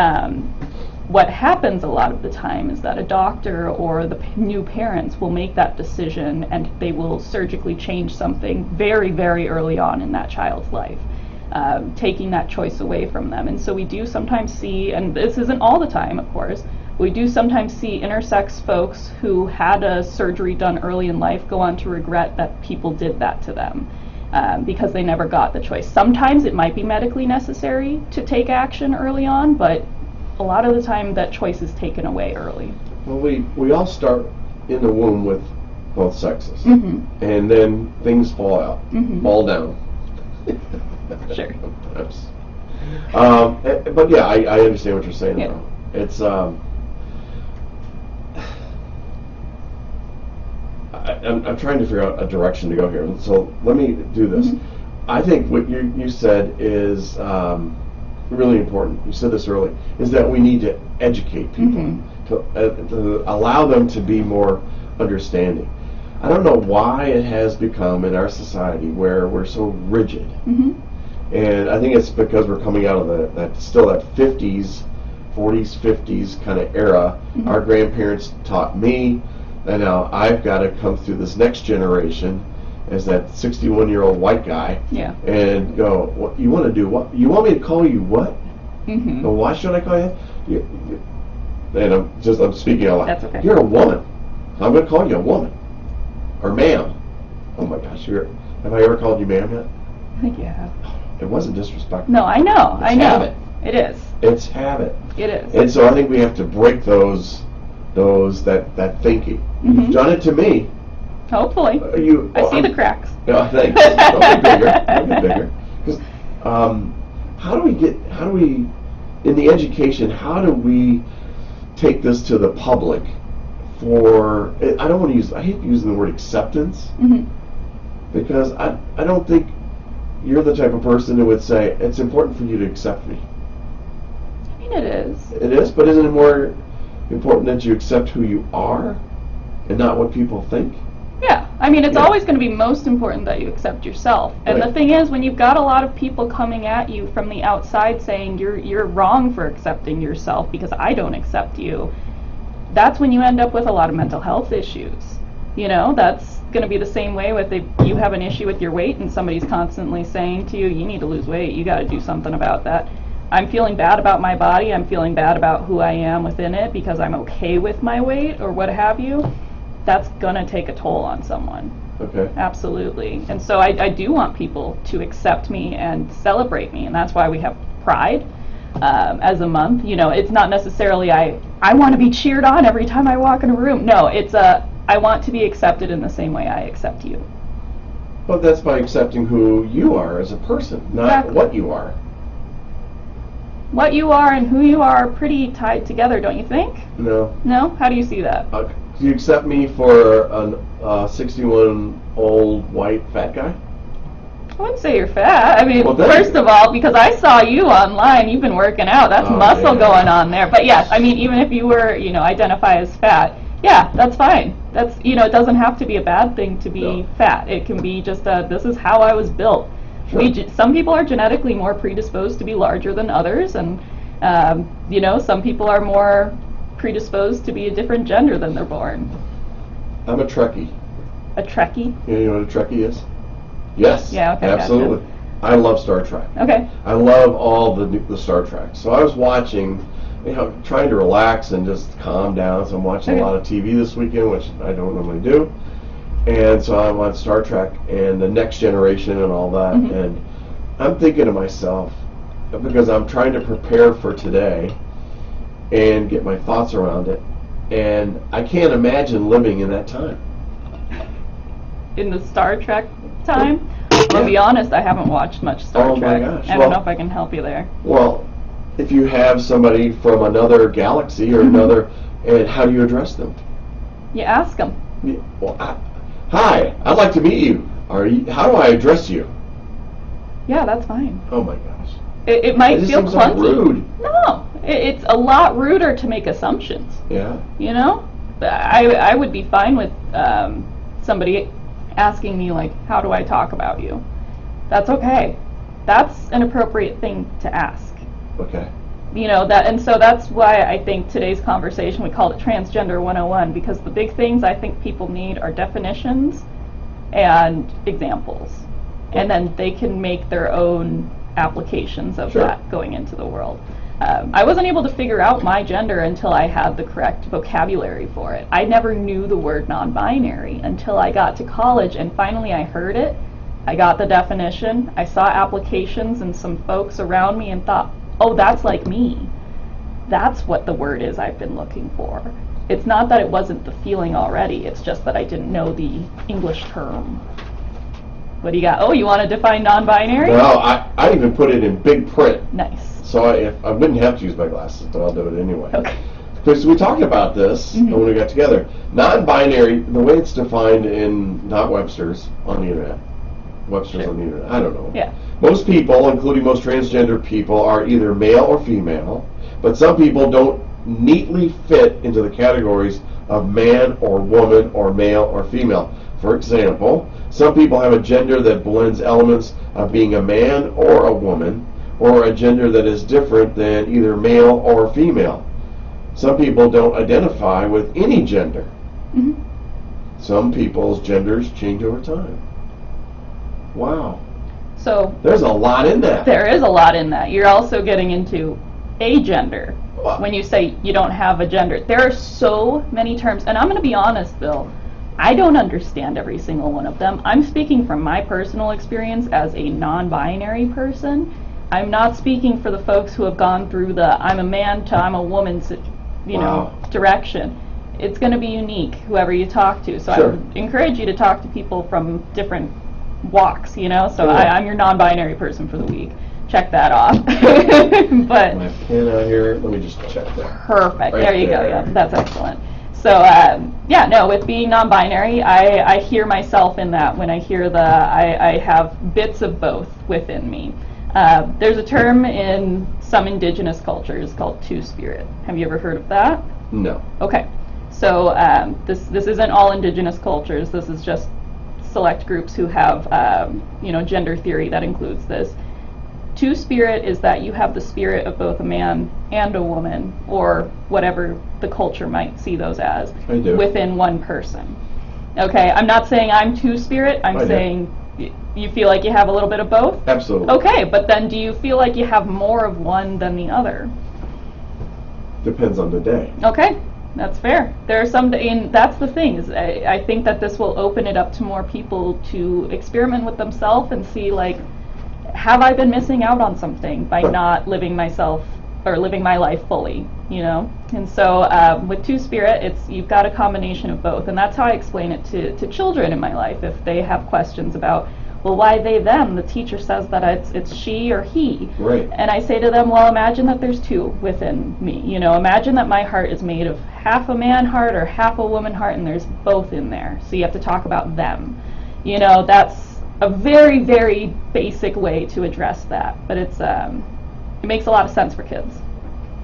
what happens a lot of the time is that a doctor or the new parents will make that decision, and they will surgically change something very, very early on in that child's life, taking that choice away from them. And so we do sometimes see, and this isn't all the time, of course, we do sometimes see intersex folks who had a surgery done early in life go on to regret that people did that to them, because they never got the choice. Sometimes it might be medically necessary to take action early on, but a lot of the time that choice is taken away early. Well, we all start in the womb with both sexes, Mm-hmm. and then things fall out, fall down. Sure. Sometimes. But yeah, I understand what you're saying. Yeah. Though. It's I'm trying to figure out a direction to go here. So let me do this. I think what you said is really important. You said this early, is that we need to educate people to allow them to be more understanding. I don't know why it has become in our society where we're so rigid, and I think it's because we're coming out of that 50s, 40s, 50s kind of era. Our grandparents taught me, and now I've got to come through this next generation as that 61-year-old white guy, and go, what you want to do? What you want me to call you? What? Well, why should I call you? And I'm speaking out loud. That's okay. You're a woman. I'm going to call you a woman, or ma'am. Oh my gosh, have I ever called you ma'am yet? I think you have. It wasn't disrespectful. No, I know. It's I know. habit. It is. It's habit. It is. And so I think we have to break that thinking. You've done it to me. Hopefully. I see the cracks. No, thanks. Don't get bigger. Don't get bigger. Because how do we, in the education, how do we take this to the public for, I hate using the word acceptance, because I don't think you're the type of person who would say, it's important for you to accept me. I mean, it is. It is, but isn't it more important that you accept who you are and not what people think? Yeah, I mean, it's always going to be most important that you accept yourself. And the thing is, when you've got a lot of people coming at you from the outside saying you're wrong for accepting yourself because I don't accept you, that's when you end up with a lot of mental health issues. You know, that's going to be the same way with if you have an issue with your weight and somebody's constantly saying to you, you need to lose weight, you got to do something about that. I'm feeling bad about my body, I'm feeling bad about who I am within it because I'm okay with my weight or what have you. That's gonna take a toll on someone. Okay. Absolutely. And so I do want people to accept me and celebrate me, and that's why we have Pride as a month. You know, it's not necessarily I want to be cheered on every time I walk in a room. No, it's I want to be accepted in the same way I accept you. Well, that's by accepting who you are as a person, not Exactly. what you are. What you are and who you are pretty tied together, don't you think? No. No? How do you see that? Do you accept me for a 61-old white fat guy? I wouldn't say you're fat. I mean, Well, then- first of all, because I saw you online, you've been working out. That's Oh, muscle yeah. going on there. But yes, I mean, even if you were, you know, identify as fat, yeah, that's fine. That's, you know, it doesn't have to be a bad thing to be fat. It can be just this is how I was built. Sure. Some people are genetically more predisposed to be larger than others, and you know, some people are more predisposed to be a different gender than they're born. I'm a Trekkie. A Trekkie? You know what a Trekkie is? Yes. Yeah, okay, absolutely. gotcha. I love Star Trek. Okay. I love all the Star Trek. So I was watching, you know, trying to relax and just calm down. So I'm watching a lot of TV this weekend, which I don't normally do. And so I'm on Star Trek and the Next Generation and all that. Mm-hmm. And I'm thinking to myself, because I'm trying to prepare for today and get my thoughts around it, and I can't imagine living in that time. In the Star Trek time? I'll be honest, I haven't watched much Star Trek. My gosh. I don't know if I can help you there. Well, if you have somebody from another galaxy or another, and how do you address them? You ask them. Well, hi, I'd like to meet you. How do I address you? Yeah, that's fine. Oh my gosh. It might just feel seems like clunky. rude. No, it's a lot ruder to make assumptions. Yeah. You know, I would be fine with somebody asking me like, how do I talk about you? That's okay. That's an appropriate thing to ask. Okay. You know, and so that's why I think today's conversation, we called it Transgender 101, because the big things I think people need are definitions and examples. And then they can make their own applications of that going into the world. I wasn't able to figure out my gender until I had the correct vocabulary for it. I never knew the word non-binary until I got to college, and finally I heard it. I got the definition. I saw applications and some folks around me and thought, oh, that's like me. That's what the word is I've been looking for. It's not that it wasn't the feeling already, it's just that I didn't know the English term. What do you got? Oh, you want to define non-binary? No, I even put it in big print. Nice. So I wouldn't have to use my glasses, but I'll do it anyway. Okay. Because we talked about this when we got together. Non-binary, the way it's defined in not Webster's on the internet. Webster's on the internet. I don't know. Yeah. Most people, including most transgender people, are either male or female, but some people don't neatly fit into the categories of man or woman or male or female. For example, some people have a gender that blends elements of being a man or a woman, or a gender that is different than either male or female. Some people don't identify with any gender. Mm-hmm. Some people's genders change over time. Wow. So there's a lot in that. There is a lot in that. You're also getting into agender. When you say you don't have a gender, there are so many terms, and I'm going to be honest, Bill, I don't understand every single one of them. I'm speaking from my personal experience as a non-binary person. I'm not speaking for the folks who have gone through the I'm a man to I'm a woman, direction. It's going to be unique, whoever you talk to. So I would encourage you to talk to people from different walks, So I'm your non-binary person for the week. Check that off. But my pen out here. Let me just check that. Perfect. Right there you go. there. Yeah, that's excellent. So with being non-binary, I hear myself in that when I hear I have bits of both within me. There's a term in some indigenous cultures called two-spirit. Have you ever heard of that? No. Okay. So this isn't all indigenous cultures. This is just select groups who have gender theory that includes this. Two-spirit is that you have the spirit of both a man and a woman, or whatever the culture might see those as, within one person. Okay, I'm not saying I'm two-spirit, I'm saying you feel like you have a little bit of both? Absolutely. Okay, but then do you feel like you have more of one than the other? Depends on the day. Okay, that's fair. There are some, and that's the thing, is I think that this will open it up to more people to experiment with themselves and see, like, have I been missing out on something by not living myself or living my life fully, And so with two-spirit, you've got a combination of both, and that's how I explain it to children in my life if they have questions about, well, why they, them? The teacher says that it's she or he. Right. And I say to them, well, imagine that there's two within me. Imagine that my heart is made of half a man heart or half a woman heart, and there's both in there. So you have to talk about them. That's a very, very basic way to address that, but it makes a lot of sense for kids.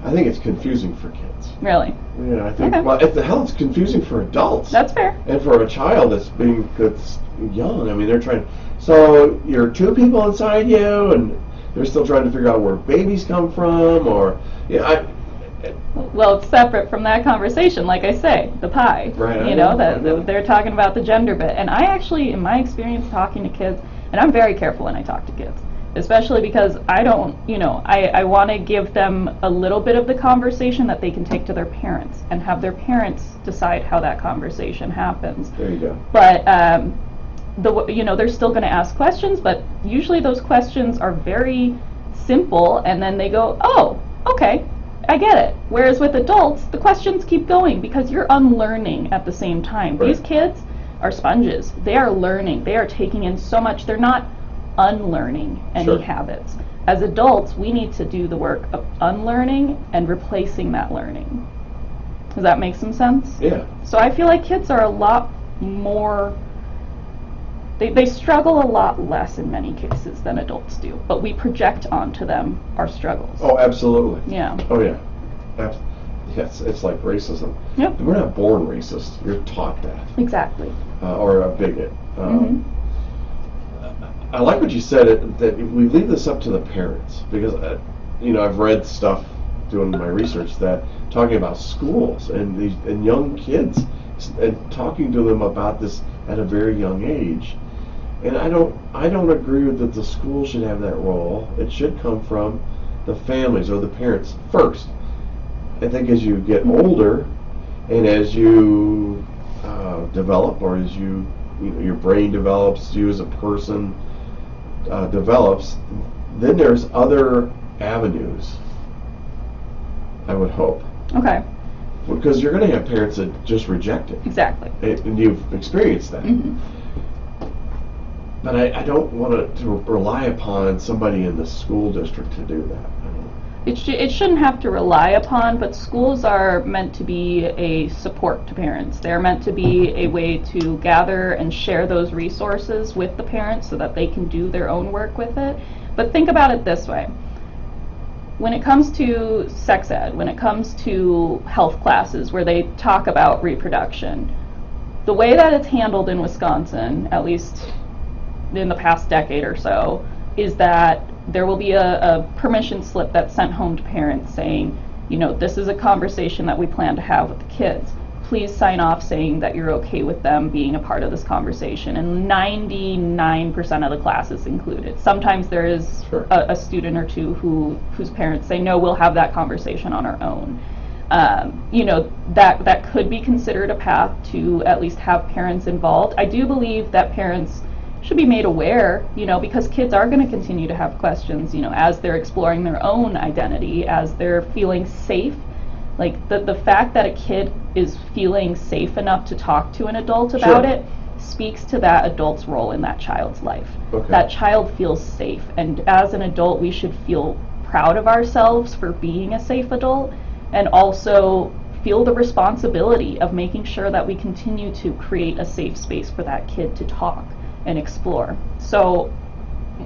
I think it's confusing for kids. Really? Yeah, I think. Okay. Well, if the hell, it's confusing for adults. That's fair. And for a child that's young, I mean, they're trying. So you're two people inside you, and they're still trying to figure out where babies come from, or Well, it's separate from that conversation, like I say, the pie. Right, I You know, know. they're talking about the gender bit. And I actually, in my experience talking to kids, and I'm very careful when I talk to kids, especially because I don't, I want to give them a little bit of the conversation that they can take to their parents and have their parents decide how that conversation happens. There you go. But they're still going to ask questions, but usually those questions are very simple, and then they go, oh, okay, I get it. Whereas with adults, the questions keep going because you're unlearning at the same time. Right. These kids are sponges. They are learning. They are taking in so much. They're not unlearning any Sure. habits. As adults, we need to do the work of unlearning and replacing that learning. Does that make some sense? Yeah. So I feel like kids are a lot more, they struggle a lot less in many cases than adults do, but we project onto them our struggles. Oh, absolutely. Yeah. Oh, yeah. Yes, it's like racism. Yep. We're not born racist. You're taught that. Exactly. Or a bigot. Mhm. I like what you said, that we leave this up to the parents, because, I've read stuff doing my research that talking about schools and young kids and talking to them about this at a very young age. And I don't agree with that the school should have that role. It should come from the families or the parents first. I think as you get older and as you develop, or as your brain develops, you as a person develops, then there's other avenues, I would hope. Okay. Because you're going to have parents that just reject it. Exactly. And you've experienced that. Mhm. But I don't want to rely upon somebody in the school district to do that. It shouldn't have to rely upon, but schools are meant to be a support to parents. They're meant to be a way to gather and share those resources with the parents so that they can do their own work with it. But think about it this way. When it comes to sex ed, when it comes to health classes where they talk about reproduction, the way that it's handled in Wisconsin, at least in the past decade or so, is that there will be a permission slip that's sent home to parents saying, this is a conversation that we plan to have with the kids. Please sign off saying that you're okay with them being a part of this conversation. And 99% of the classes included. Sometimes there is Sure. a student or two whose parents say, no, we'll have that conversation on our own. That could be considered a path to at least have parents involved. I do believe that parents should be made aware, because kids are going to continue to have questions, as they're exploring their own identity, as they're feeling safe. Like the fact that a kid is feeling safe enough to talk to an adult about Sure. it speaks to that adult's role in that child's life. Okay. That child feels safe, and as an adult, we should feel proud of ourselves for being a safe adult, and also feel the responsibility of making sure that we continue to create a safe space for that kid to talk and explore. So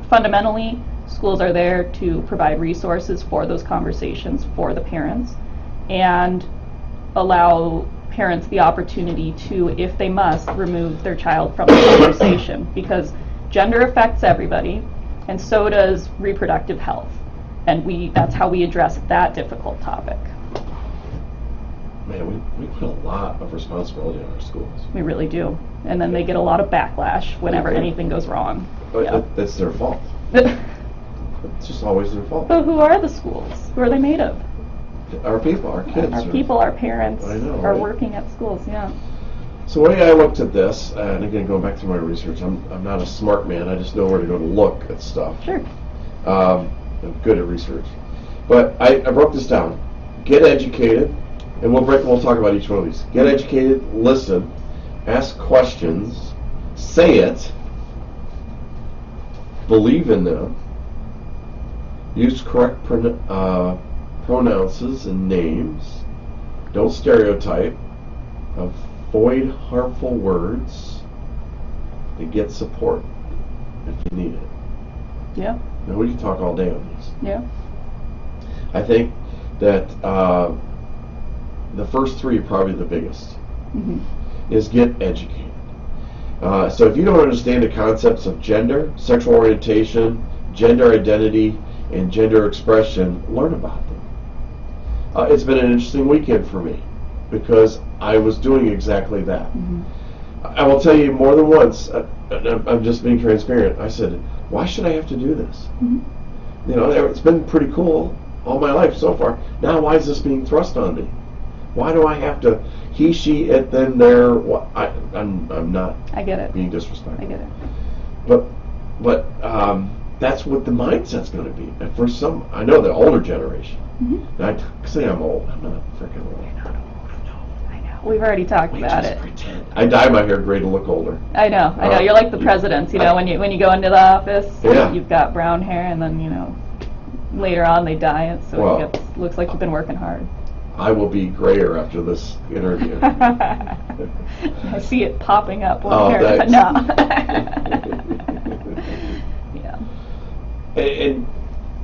fundamentally, schools are there to provide resources for those conversations for the parents and allow parents the opportunity to, if they must, remove their child from the conversation, because gender affects everybody, and so does reproductive health. And that's how we address that difficult topic. Man, we put a lot of responsibility on our schools. We really do. And then they get a lot of backlash whenever Okay. anything goes wrong. But Yeah. that's their fault. It's just always their fault. But who are the schools? Who are they made of? Our people, our kids. Our people, our parents, I know, are right? working at schools, yeah. So the way I looked at this, and again, going back to my research, I'm not a smart man. I just know where to go to look at stuff. Sure. I'm good at research. But I broke this down. Get educated, and we'll talk about each one of these. Get educated, listen, ask questions, say it, believe in them, use correct pronouns and names, don't stereotype, avoid harmful words, and get support if you need it. Yeah. Now we can talk all day on these. Yeah. I think that the first three are probably the biggest, Mhm. is get educated. So if you don't understand the concepts of gender, sexual orientation, gender identity, and gender expression, learn about them. It's been an interesting weekend for me because I was doing exactly that. Mm-hmm. I will tell you more than once, I'm just being transparent, I said, why should I have to do this? Mm-hmm. You know, it's been pretty cool all my life so far. Now why is this being thrust on me? Why do I have to he, she, it, them, their? I'm not I get it. being disrespectful. I get it. But that's what the mindset's going to be. And for some, I know the older generation. Mm-hmm. And I say I'm old. I'm not freaking old. I know. We've already talked We about just it. pretend. I dye my hair gray to look older. I know. You're like the presidents. You know, when you go into the office, Yeah. you've got brown hair, and then later on they dye it, so Well, it looks like you've been working hard. I will be grayer after this interview. I see it popping up. Oh, thanks. No. Yeah. And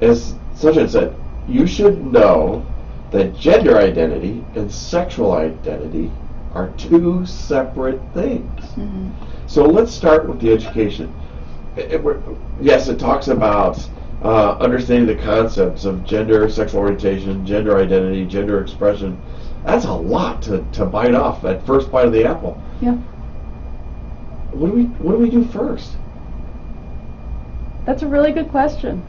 as Sunshine said, you should know that gender identity and sexual identity are two separate things. Mm-hmm. So let's start with the education. Yes, it talks about understanding the concepts of gender, sexual orientation, gender identity, gender expression. That's a lot to bite off, that first bite of the apple. Yeah. What do we do first? That's a really good question.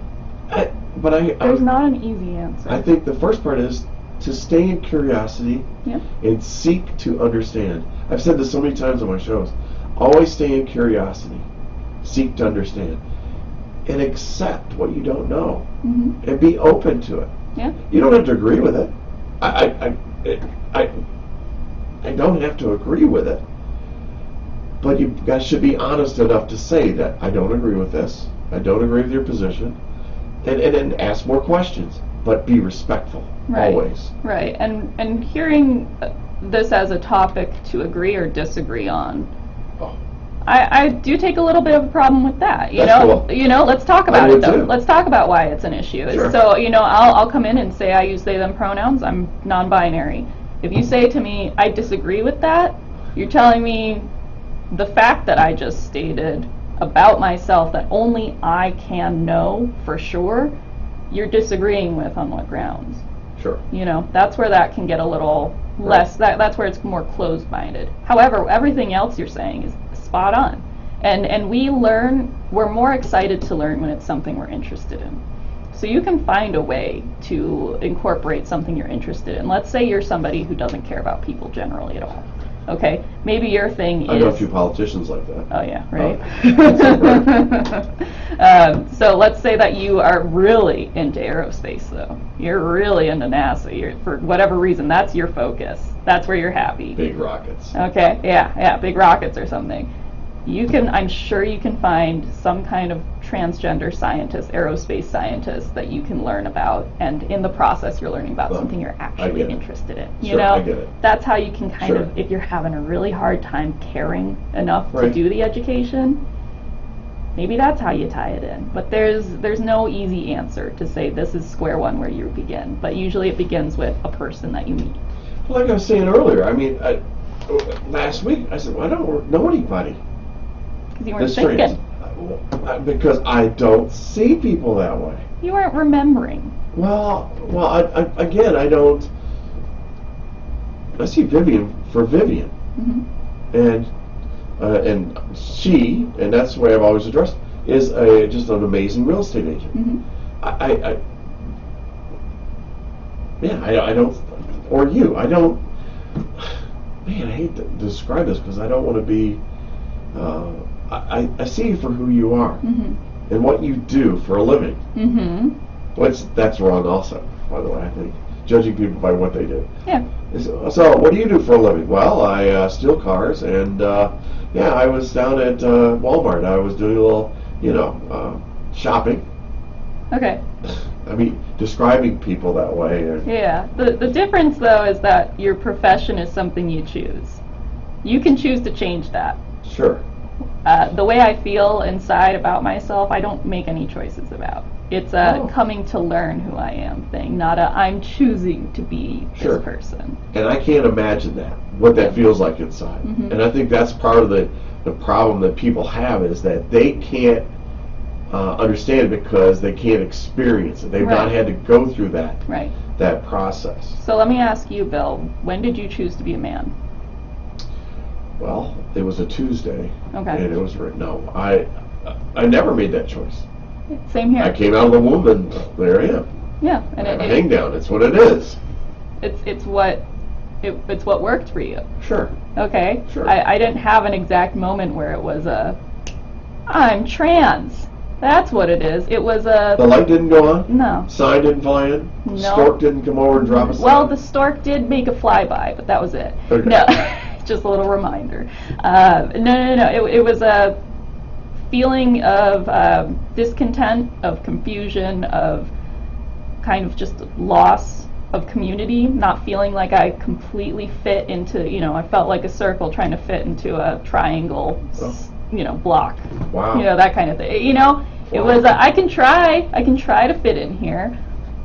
There's not an easy answer. I think the first part is to stay in curiosity Yeah. and seek to understand. I've said this so many times on my shows. Always stay in curiosity. Seek to understand. And accept what you don't know. Mm-hmm. And be open to it. Yeah. You don't have to agree with it. I don't have to agree with it. But you guys should be honest enough to say that I don't agree with this. I don't agree with your position. And ask more questions. But be respectful. Right. Always. Right. And hearing this as a topic to agree or disagree on, Oh. I do take a little bit of a problem with that. That's cool. Let's talk about I it would though. too. Let's talk about why it's an issue. Sure. So, I'll come in and say I use they them pronouns. I'm non-binary. If you say to me I disagree with that, you're telling me the fact that I just stated about myself that only I can know for sure, you're disagreeing with on what grounds? Sure. That's where that can get a little less, that's where it's more closed-minded. However, everything else you're saying is spot on. And we're more excited to learn when it's something we're interested in. So you can find a way to incorporate something you're interested in. Let's say you're somebody who doesn't care about people generally at all. Okay, maybe your thing is... I know a few politicians like that. Oh yeah, right. Oh. So let's say that you are really into aerospace, though. You're really into NASA. For whatever reason, that's your focus. That's where you're happy. Big rockets. Okay, yeah, big rockets or something. I'm sure you can find some kind of transgender scientist, aerospace scientist that you can learn about, and in the process you're learning about something you're actually interested in. Sure, I get it. That's how you can kind Sure. of, if you're having a really hard time caring enough to Right. do the education, maybe that's how you tie it in. But there's no easy answer to say this is square one where you begin, but usually it begins with a person that you meet. Well, like I was saying earlier, last week I said, well, I don't know anybody. Because you weren't That's strange. thinking. Because I don't see people that way. You weren't remembering. Well, again, I don't. I see Vivian for Vivian, Mm-hmm. and she, and that's the way I've always addressed, is just an amazing real estate agent. Mm-hmm. I don't, or you, I don't. Man, I hate to describe this because I don't want to be. I see you for who you are Mm-hmm. and what you do for a living. Mm-hmm. That's wrong also, by the way, I think. Judging people by what they do. Yeah. So what do you do for a living? Well, I steal cars, and I was down at Walmart. I was doing a little, shopping. Okay. I mean, describing people that way. Yeah. The difference, though, is that your profession is something you choose. You can choose to change that. Sure. The way I feel inside about myself, I don't make any choices about. It's a coming to learn who I am thing, not a I'm choosing to be Sure. this person. And I can't imagine what that feels like inside. Mhm. And I think that's part of the problem that people have is that they can't understand it because they can't experience it. They've not Right. had to go through that. Right. that process. So let me ask you, Bill, when did you choose to be a man? Well, it was a Tuesday, Okay. and it was no. I never made that choice. Same here. I came out of the womb, and there I am. Yeah, and I have a hang down. It's what it is. it's what worked for you. Sure. Okay. Sure. I didn't have an exact moment where it was I'm trans. That's what it is. It was The light didn't go on. No. Sign didn't fly in. No. Stork didn't come over and drop a sign. Well, the stork did make a flyby, but that was it. Okay. No, just a little reminder. No. It was a feeling of discontent, of confusion, of kind of just loss of community, not feeling like I completely fit into, I felt like a circle trying to fit into a triangle, block. Wow. That kind of thing. It was, I can try to fit in here,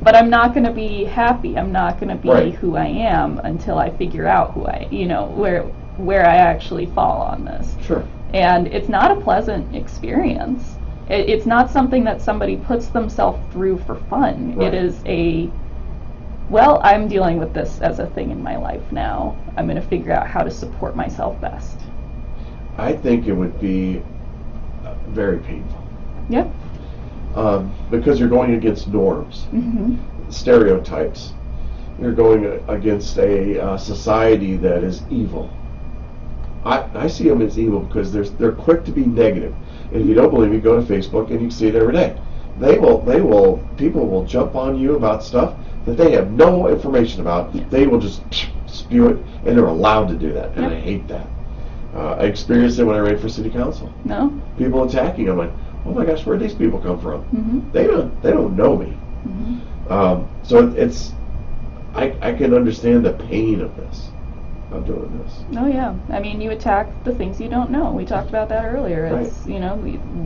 but I'm not going to be happy. I'm not going to be Right. who I am until I figure out where I actually fall on this. Sure. And it's not a pleasant experience. It's not something that somebody puts themselves through for fun. Right. It is I'm dealing with this as a thing in my life now. I'm going to figure out how to support myself best. I think it would be very painful. Yeah. Because you're going against norms, stereotypes. You're going against a society that is evil. I see them as evil because they're quick to be negative. And if you don't believe me, go to Facebook and you can see it every day. People will jump on you about stuff that they have no information about. Yes. They will just spew it, and they're allowed to do that, and I hate that. I experienced it when I ran for city council. No? People attacking. I'm like, oh my gosh, where do these people come from? Mm-hmm. They don't know me. Mm-hmm. So I can understand the pain of this, of doing this. Oh yeah. I mean, you attack the things you don't know. We talked about that earlier. Right. It's,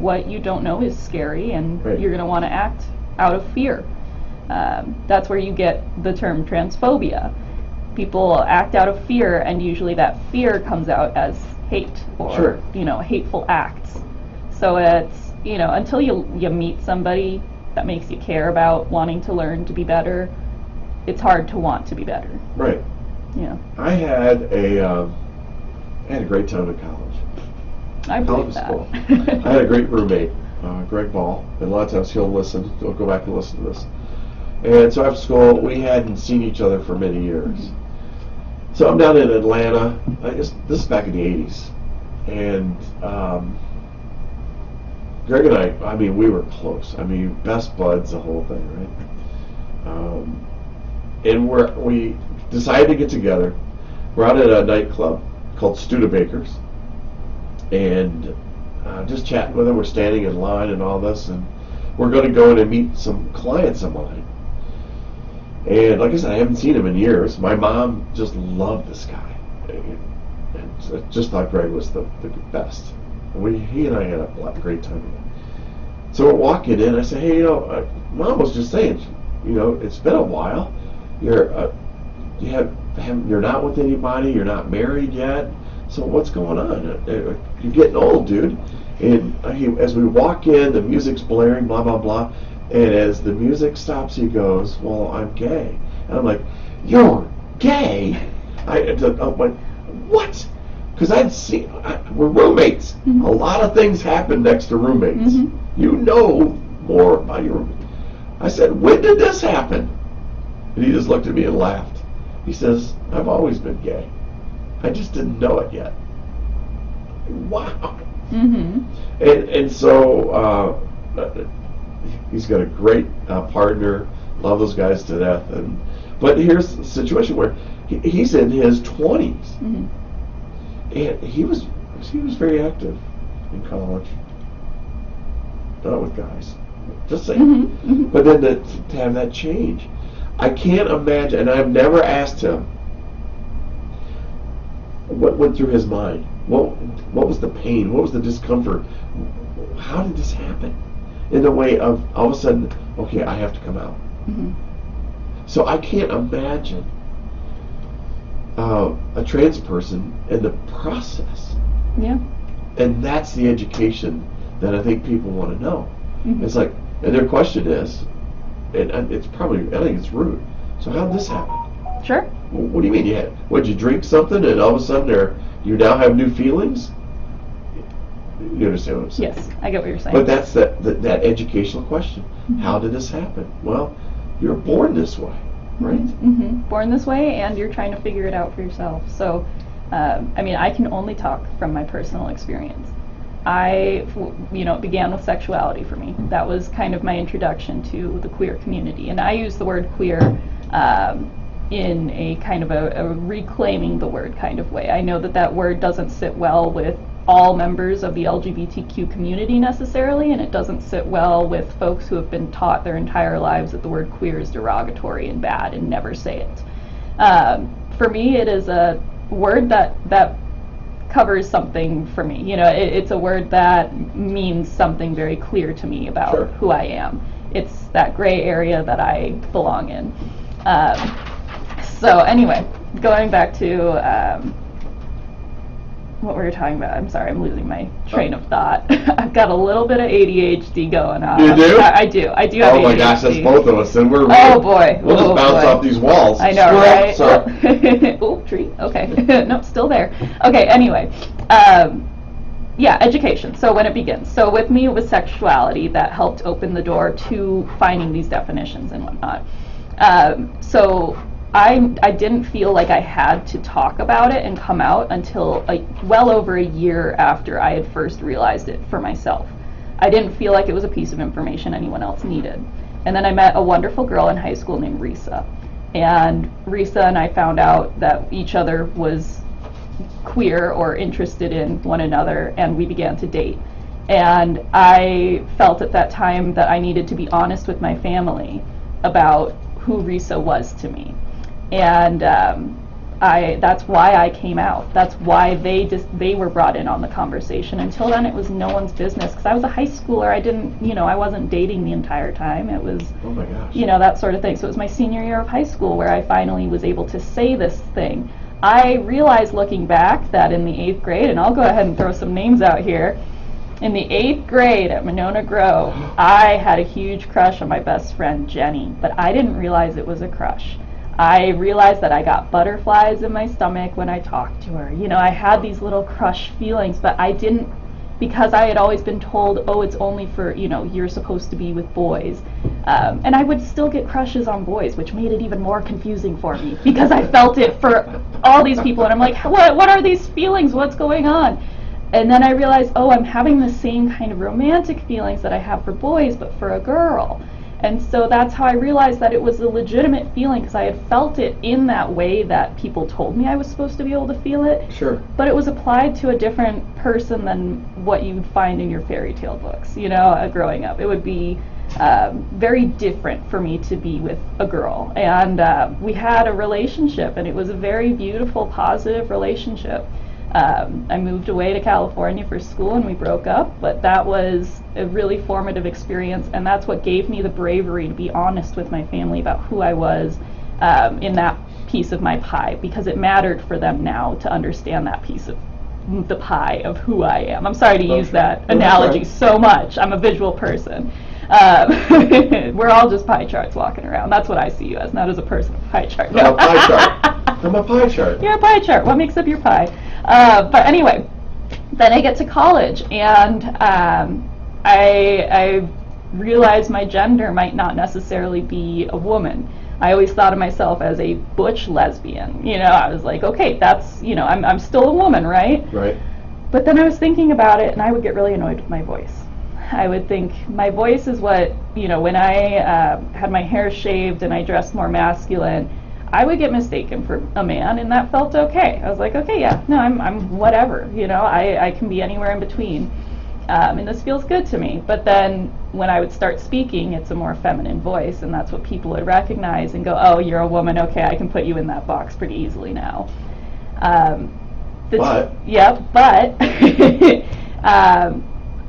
what you don't know is scary, and Right. you're going to want to act out of fear. That's where you get the term transphobia. People act out of fear, and usually that fear comes out as hate or Sure. hateful acts. So it's until you meet somebody that makes you care about wanting to learn to be better, it's hard to want to be better. Right. Yeah. I had a great time in college. I believe College that. school. I had a great roommate, Greg Ball, and a lot of times he'll go back and listen to this. And so after school, we hadn't seen each other for many years. So I'm down in Atlanta. This is back in the 80s. And Greg and I mean, we were close. I mean, best buds, the whole thing, right? And we decided to get together. We're out at a nightclub called Studebaker's. And just chatting with him. We're standing in line and all this. And we're going to go in and meet some clients of mine. And like I said, I haven't seen him in years. My mom just loved this guy, and just thought Greg was the best. He and I had a great time together. So we're walking in. I said, "Hey, Mom was just saying, it's been a while. You're not with anybody. You're not married yet. So what's going on? You're getting old, dude." And as we walk in, the music's blaring, blah blah blah. And as the music stops, he goes, "Well, I'm gay." And I'm like, "You're gay?" I went, "What?" Because we're roommates. Mm-hmm. A lot of things happen next to roommates. Mm-hmm. You know more about your roommate. I said, "When did this happen?" And he just looked at me and laughed. He says, "I've always been gay. I just didn't know it yet." Wow. Mm-hmm. And so he's got a great partner. Love those guys to death. But here's the situation where he's in his 20s, Mm-hmm. and he was very active in college. Not with guys, just saying. Mm-hmm. Mm-hmm. But then to have that change, I can't imagine. And I've never asked him what went through his mind. What was the pain? What was the discomfort? How did this happen? In the way of all of a sudden, okay, I have to come out. Mm-hmm. So I can't imagine a trans person in the process. Yeah. And that's the education that I think people want to know. Mm-hmm. It's like, and their question is, and it's probably, I think it's rude, So how did this happen? Sure. What do you mean? Would you drink something and all of a sudden you now have new feelings? You understand what I'm saying? Yes, I get what you're saying. But that's that educational question. How did this happen? Well, you're born this way, right? Mm-hmm. Born this way, and you're trying to figure it out for yourself. So, I mean, I can only talk from my personal experience. It began with sexuality for me. That was kind of my introduction to the queer community. And I use the word queer in a kind of a reclaiming the word kind of way. I know that word doesn't sit well with all members of the LGBTQ community necessarily, and it doesn't sit well with folks who have been taught their entire lives that the word queer is derogatory and bad and never say it. For me, it is a word that covers something for me. It's a word that means something very clear to me about who I am. It's that gray area that I belong in. So anyway, going back to what were you talking about? I'm sorry, I'm losing my train of thought. I've got a little bit of ADHD going on. You do? I do have ADHD. Oh my gosh, that's both of us, and we're oh boy, we'll just bounce off these walls. I know, right? Sorry. Oh, tree. Okay, nope, still there. Okay, anyway, yeah, education. So when it begins. So with me, it was sexuality that helped open the door to finding these definitions and whatnot. So I didn't feel like I had to talk about it and come out until well over a year after I had first realized it for myself. I didn't feel like it was a piece of information anyone else needed. And then I met a wonderful girl in high school named Risa. And Risa and I found out that each other was queer or interested in one another, and we began to date. And I felt at that time that I needed to be honest with my family about who Risa was to me. And that's why I came out. That's why they were brought in on the conversation. Until then, it was no one's business, because I was a high schooler. I wasn't dating the entire time. It was, oh my gosh, that sort of thing. So it was my senior year of high school where I finally was able to say this thing. I realized looking back that in the 8th grade, and I'll go ahead and throw some names out here, in the 8th grade at Monona Grove, I had a huge crush on my best friend Jenny, but I didn't realize it was a crush. I realized that I got butterflies in my stomach when I talked to her. I had these little crush feelings, but I didn't, because I had always been told, oh, it's only for, you're supposed to be with boys. And I would still get crushes on boys, which made it even more confusing for me, because I felt it for all these people, and I'm like, what are these feelings? What's going on? And then I realized, oh, I'm having the same kind of romantic feelings that I have for boys, but for a girl. And so that's how I realized that it was a legitimate feeling, because I had felt it in that way that people told me I was supposed to be able to feel it. Sure. But it was applied to a different person than what you'd find in your fairy tale books, growing up. It would be very different for me to be with a girl. And we had a relationship, and it was a very beautiful, positive relationship. I moved away to California for school, and we broke up, but that was a really formative experience, and that's what gave me the bravery to be honest with my family about who I was in that piece of my pie, because it mattered for them now to understand that piece of the pie of who I am. I'm sorry to use that analogy so much. I'm a visual person. We're all just pie charts walking around. That's what I see you as, not as a person. Pie chart. No. I'm a pie chart. I'm a pie chart. You're a pie chart. What makes up your pie? But anyway, then I get to college, and I realized my gender might not necessarily be a woman. I always thought of myself as a butch lesbian. I was like, okay, that's, I'm still a woman, right? Right. But then I was thinking about it, and I would get really annoyed with my voice. I would think my voice is what, when I had my hair shaved and I dressed more masculine, I would get mistaken for a man, and that felt okay. I was like, okay, yeah, no, I'm whatever, I can be anywhere in between. And this feels good to me. But then when I would start speaking, it's a more feminine voice, and that's what people would recognize and go, oh, you're a woman, okay, I can put you in that box pretty easily now. But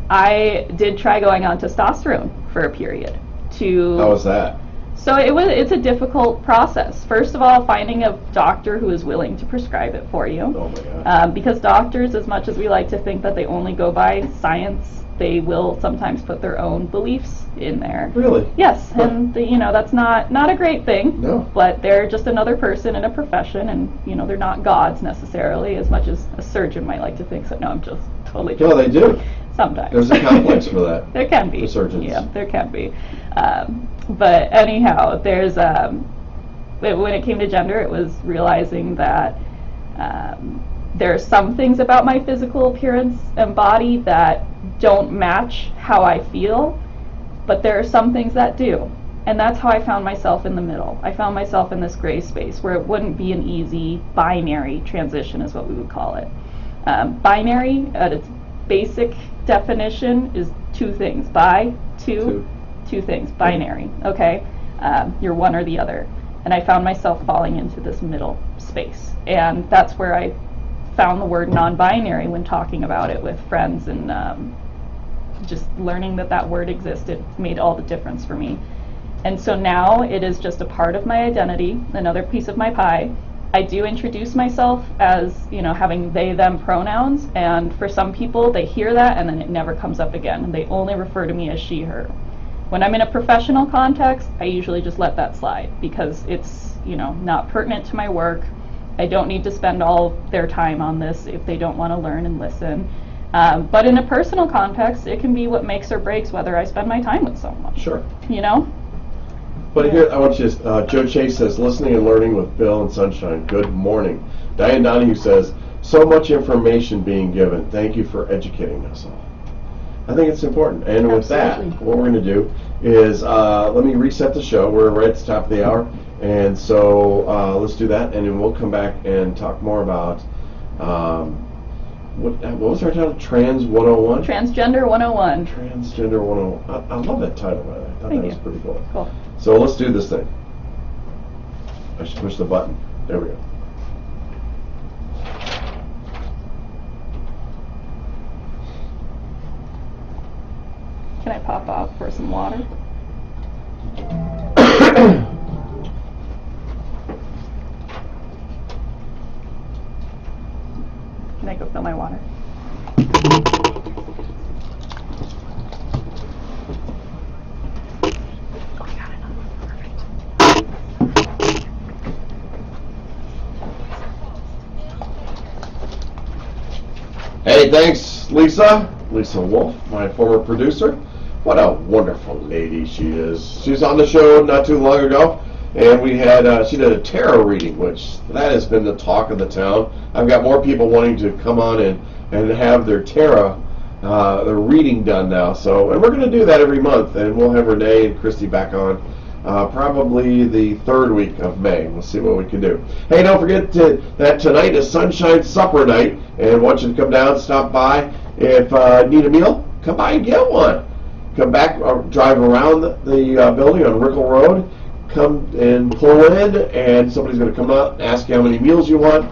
I did try going on testosterone for a period. How was that? So it's a difficult process. First of all, finding a doctor who is willing to prescribe it for you. Oh my God. Because doctors, as much as we like to think that they only go by science they will sometimes put their own beliefs in there. Really? Yes, and that's not a great thing. No. But they're just another person in a profession, and they're not gods necessarily, as much as a surgeon might like to think. So no, I'm just totally. No, they do. Sometimes. There's a complex for that. There can be. For surgeons. Yeah, there can be. But anyhow, there's when it came to gender, it was realizing that there are some things about my physical appearance and body that don't match how I feel, but there are some things that do. And that's how I found myself in the middle. I found myself in this gray space where it wouldn't be an easy binary transition, is what we would call it. Binary, at its basic definition, is two things. Two things. Binary, okay? You're one or the other. And I found myself falling into this middle space. And that's where I found the word non-binary when talking about it with friends, and just learning that word existed made all the difference for me. And so now it is just a part of my identity, another piece of my pie. I do introduce myself as, having they, them pronouns, and for some people they hear that and then it never comes up again, and they only refer to me as she, her. When I'm in a professional context, I usually just let that slide because it's, not pertinent to my work. I don't need to spend all their time on this if they don't want to learn and listen. But in a personal context, it can be what makes or breaks whether I spend my time with someone. Sure. But here, I want you to, Joe Chase says, listening and learning with Bill and Sunshine. Good morning. Diane Donahue says, so much information being given. Thank you for educating us all. I think it's important. And with that, what we're going to do is, let me reset the show. We're right at the top of the hour. And so let's do that. And then we'll come back and talk more about, what was our title? Trans 101? Transgender 101. Transgender 101. I love that title, by the way. I thought that was pretty cool. Cool. So let's do this thing. I should push the button. There we go. Can I pop off for some water? Can I go fill my water? Hey, thanks, Lisa. Lisa Wolf, my former producer. What a wonderful lady she is. She was on the show not too long ago, and we had she did a tarot reading, which that has been the talk of the town. I've got more people wanting to come on and have their tarot, their reading done now. So, and we're going to do that every month, and we'll have Renee and Christy back on probably the third week of May. We'll see what we can do. Hey, don't forget that tonight is Sunshine Supper Night, and I want you to come down, stop by. If you need a meal, come by and get one. Come back, or drive around the building on Rickle Road, come and pull in, and somebody's going to come out and ask you how many meals you want.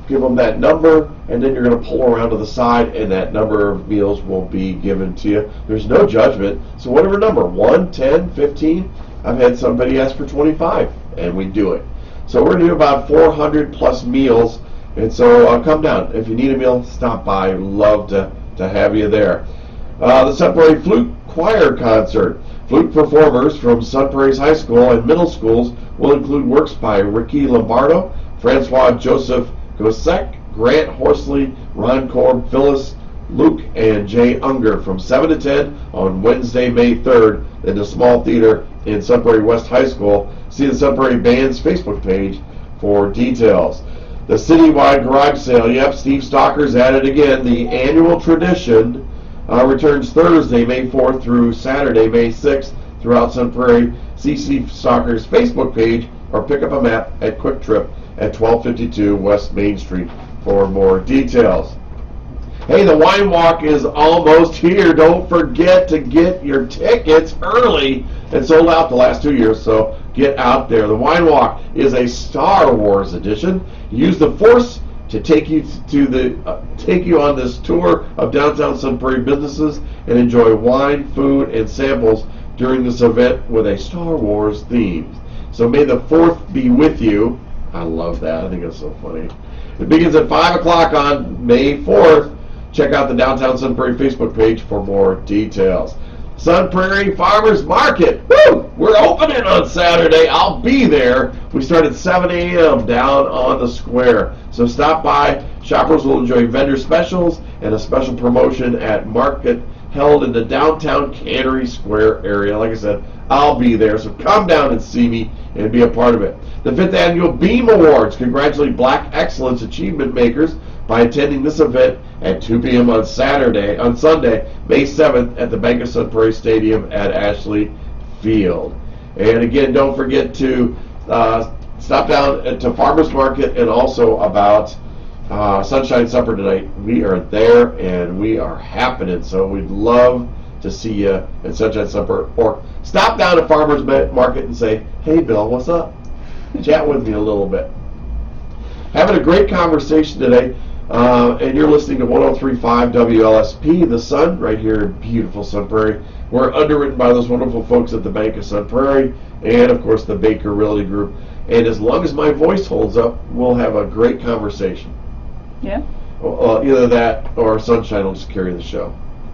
Give them that number, and then you're going to pull around to the side, and that number of meals will be given to you. There's no judgment. So whatever number, 1, 10, 15, I've had somebody ask for 25, and we do it. So we're going to do about 400 plus meals, and so come down. If you need a meal, stop by. Love to have you there. The Sun Prairie Flute Choir Concert. Flute performers from Sun Prairie's high school and middle schools will include works by Ricky Lombardo, Francois Joseph Gosek, Grant Horsley, Ron Korb, Phyllis, Luke, and Jay Unger from 7 to 10 on Wednesday, May 3rd in the small theater in Sun Prairie West High School. See the Sun Prairie Band's Facebook page for details. The citywide garage sale. Yep, Steve Stalker's at it again. The annual tradition returns Thursday, May 4th through Saturday, May 6th throughout Sun Prairie. See Steve Stalker's Facebook page or pick up a map at Quick Trip at 1252 West Main Street for more details. Hey, the Wine Walk is almost here. Don't forget to get your tickets early. It sold out the last 2 years, so get out there. The Wine Walk is a Star Wars edition. Use the Force to take you on this tour of downtown Sun Prairie businesses and enjoy wine, food, and samples during this event with a Star Wars theme. So may the 4th be with you. I love that. I think it's so funny. It begins at 5 o'clock on May 4th. Check out the Downtown Sun Prairie Facebook page for more details. Sun Prairie Farmers Market. Woo! We're opening on Saturday. I'll be there. We start at 7 a.m. down on the square. So stop by. Shoppers will enjoy vendor specials and a special promotion at market held in the downtown Cannery Square area. Like I said, I'll be there. So come down and see me and be a part of it. The 5th Annual Beam Awards congratulate Black Excellence Achievement Makers by attending this event at 2 p.m. on Sunday, May 7th at the Bank of Sun Prairie Stadium at Ashley Field. And again, don't forget to stop down to Farmers Market and also about Sunshine Supper tonight. We are there and we are happening, so we'd love to see you at Sunshine Supper, or stop down at Farmers Market and say, hey Bill, what's up? Chat with me a little bit. Having a great conversation today, and you're listening to 103.5 WLSP, The Sun, right here in beautiful Sun Prairie. We're underwritten by those wonderful folks at the Bank of Sun Prairie and, of course, the Baker Realty Group. And as long as my voice holds up, we'll have a great conversation. Yeah. Either that or Sunshine will just carry the show.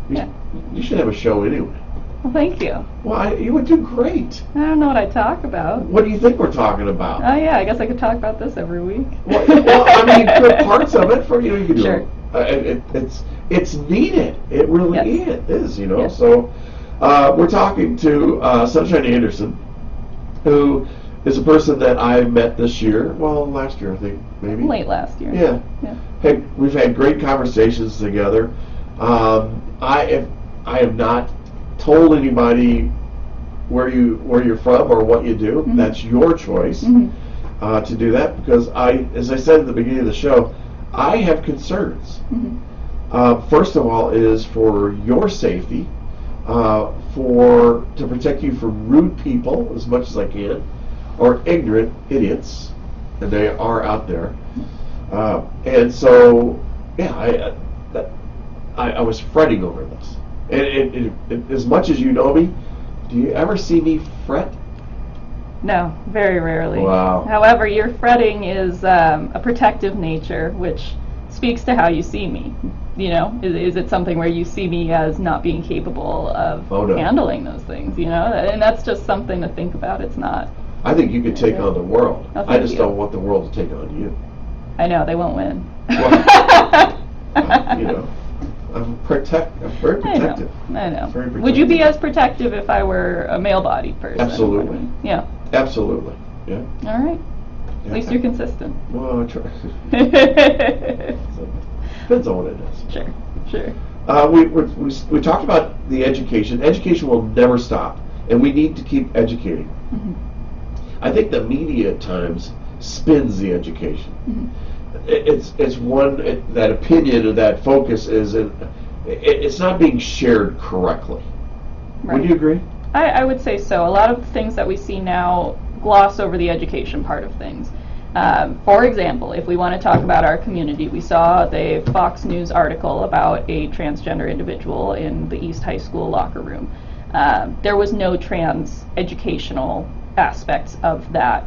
Yeah. You should have a show anyway. Well, thank you. Well, you would do great. I don't know what I talk about. What do you think we're talking about? Oh yeah, I guess I could talk about this every week. Well, I mean, good parts of it for you. You can do Sure. It's needed. It really Yes. is. You know. Yes. So we're talking to Sunshine Anderson, who is a person that I met this year. Well, last year I think maybe. Late last year. Yeah. Yeah. Hey, we've had great conversations together. I have not told anybody where you're from or what you do. Mm-hmm. That's your choice to do that, because as I said at the beginning of the show, I have concerns. Mm-hmm. First of all, is for your safety, to protect you from rude people as much as I can, or ignorant idiots, and they are out there. And so, yeah, I was fretting over this. And as much as you know me, do you ever see me fret? No, very rarely. Wow. However, your fretting is a protective nature, which speaks to how you see me. You know, is it something where you see me as not being capable of handling those things? You know, and that's just something to think about. It's not. I think you could take on the world. Oh, I just you. don't want the world to take on you. I know they won't win. Well, you know, I'm very protective. I know. Very protective. Would you be as protective if I were a male-bodied person? Absolutely. Yeah. Absolutely. Yeah. All right. Yeah. At least you're consistent. Well, I try. So, depends on what it is. Sure. We talked about the education. Education will never stop, and we need to keep educating. Mm-hmm. I think the media at times spins the education. Mm-hmm. It's one that opinion or that focus is it's not being shared correctly. Right. Would you agree? I would say so. A lot of the things that we see now gloss over the education part of things. For example, if we want to talk about our community, we saw the Fox News article about a transgender individual in the East High School locker room. There was no trans educational aspects of that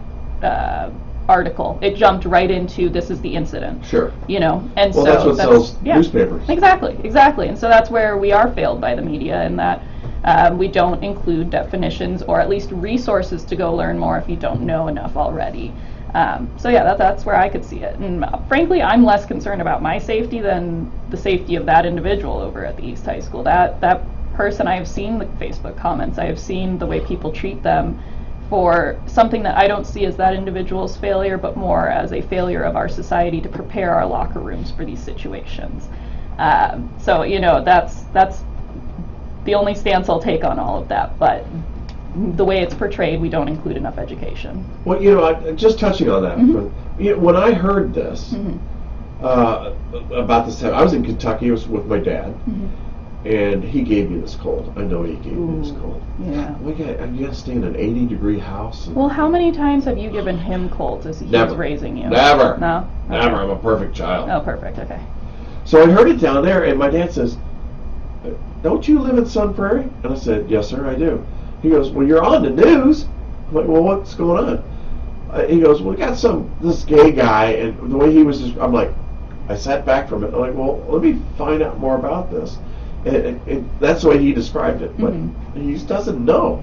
article. It jumped right into this is the incident. Sure. You know, and well, so that's what sells newspapers. Exactly. And so that's where we are failed by the media, in that we don't include definitions or at least resources to go learn more if you don't know enough already. So yeah, that's where I could see it. And frankly, I'm less concerned about my safety than the safety of that individual over at the East High School. That person, I have seen the Facebook comments, I have seen the way people treat them for something that I don't see as that individual's failure, but more as a failure of our society to prepare our locker rooms for these situations. So, you know, that's the only stance I'll take on all of that, but the way it's portrayed, we don't include enough education. Well, you know, just touching on that, you know, when I heard this about this time, I was in Kentucky. I was with my dad, and he gave me this cold. I know he gave me this cold. Yeah. You got to stay in an 80-degree house. Well, how many times have you given him colds as he was raising you? Never. No? Okay. Never. I'm a perfect child. Oh, perfect. Okay. So I heard it down there, and my dad says, "Don't you live in Sun Prairie?" And I said, "Yes, sir, I do." He goes, "Well, you're on the news." I'm like, "Well, what's going on?" He goes, "Well, we got this gay guy, and the way he was just," I'm like, I sat back from it. I'm like, well, let me find out more about this. And that's the way he described it, but he doesn't know.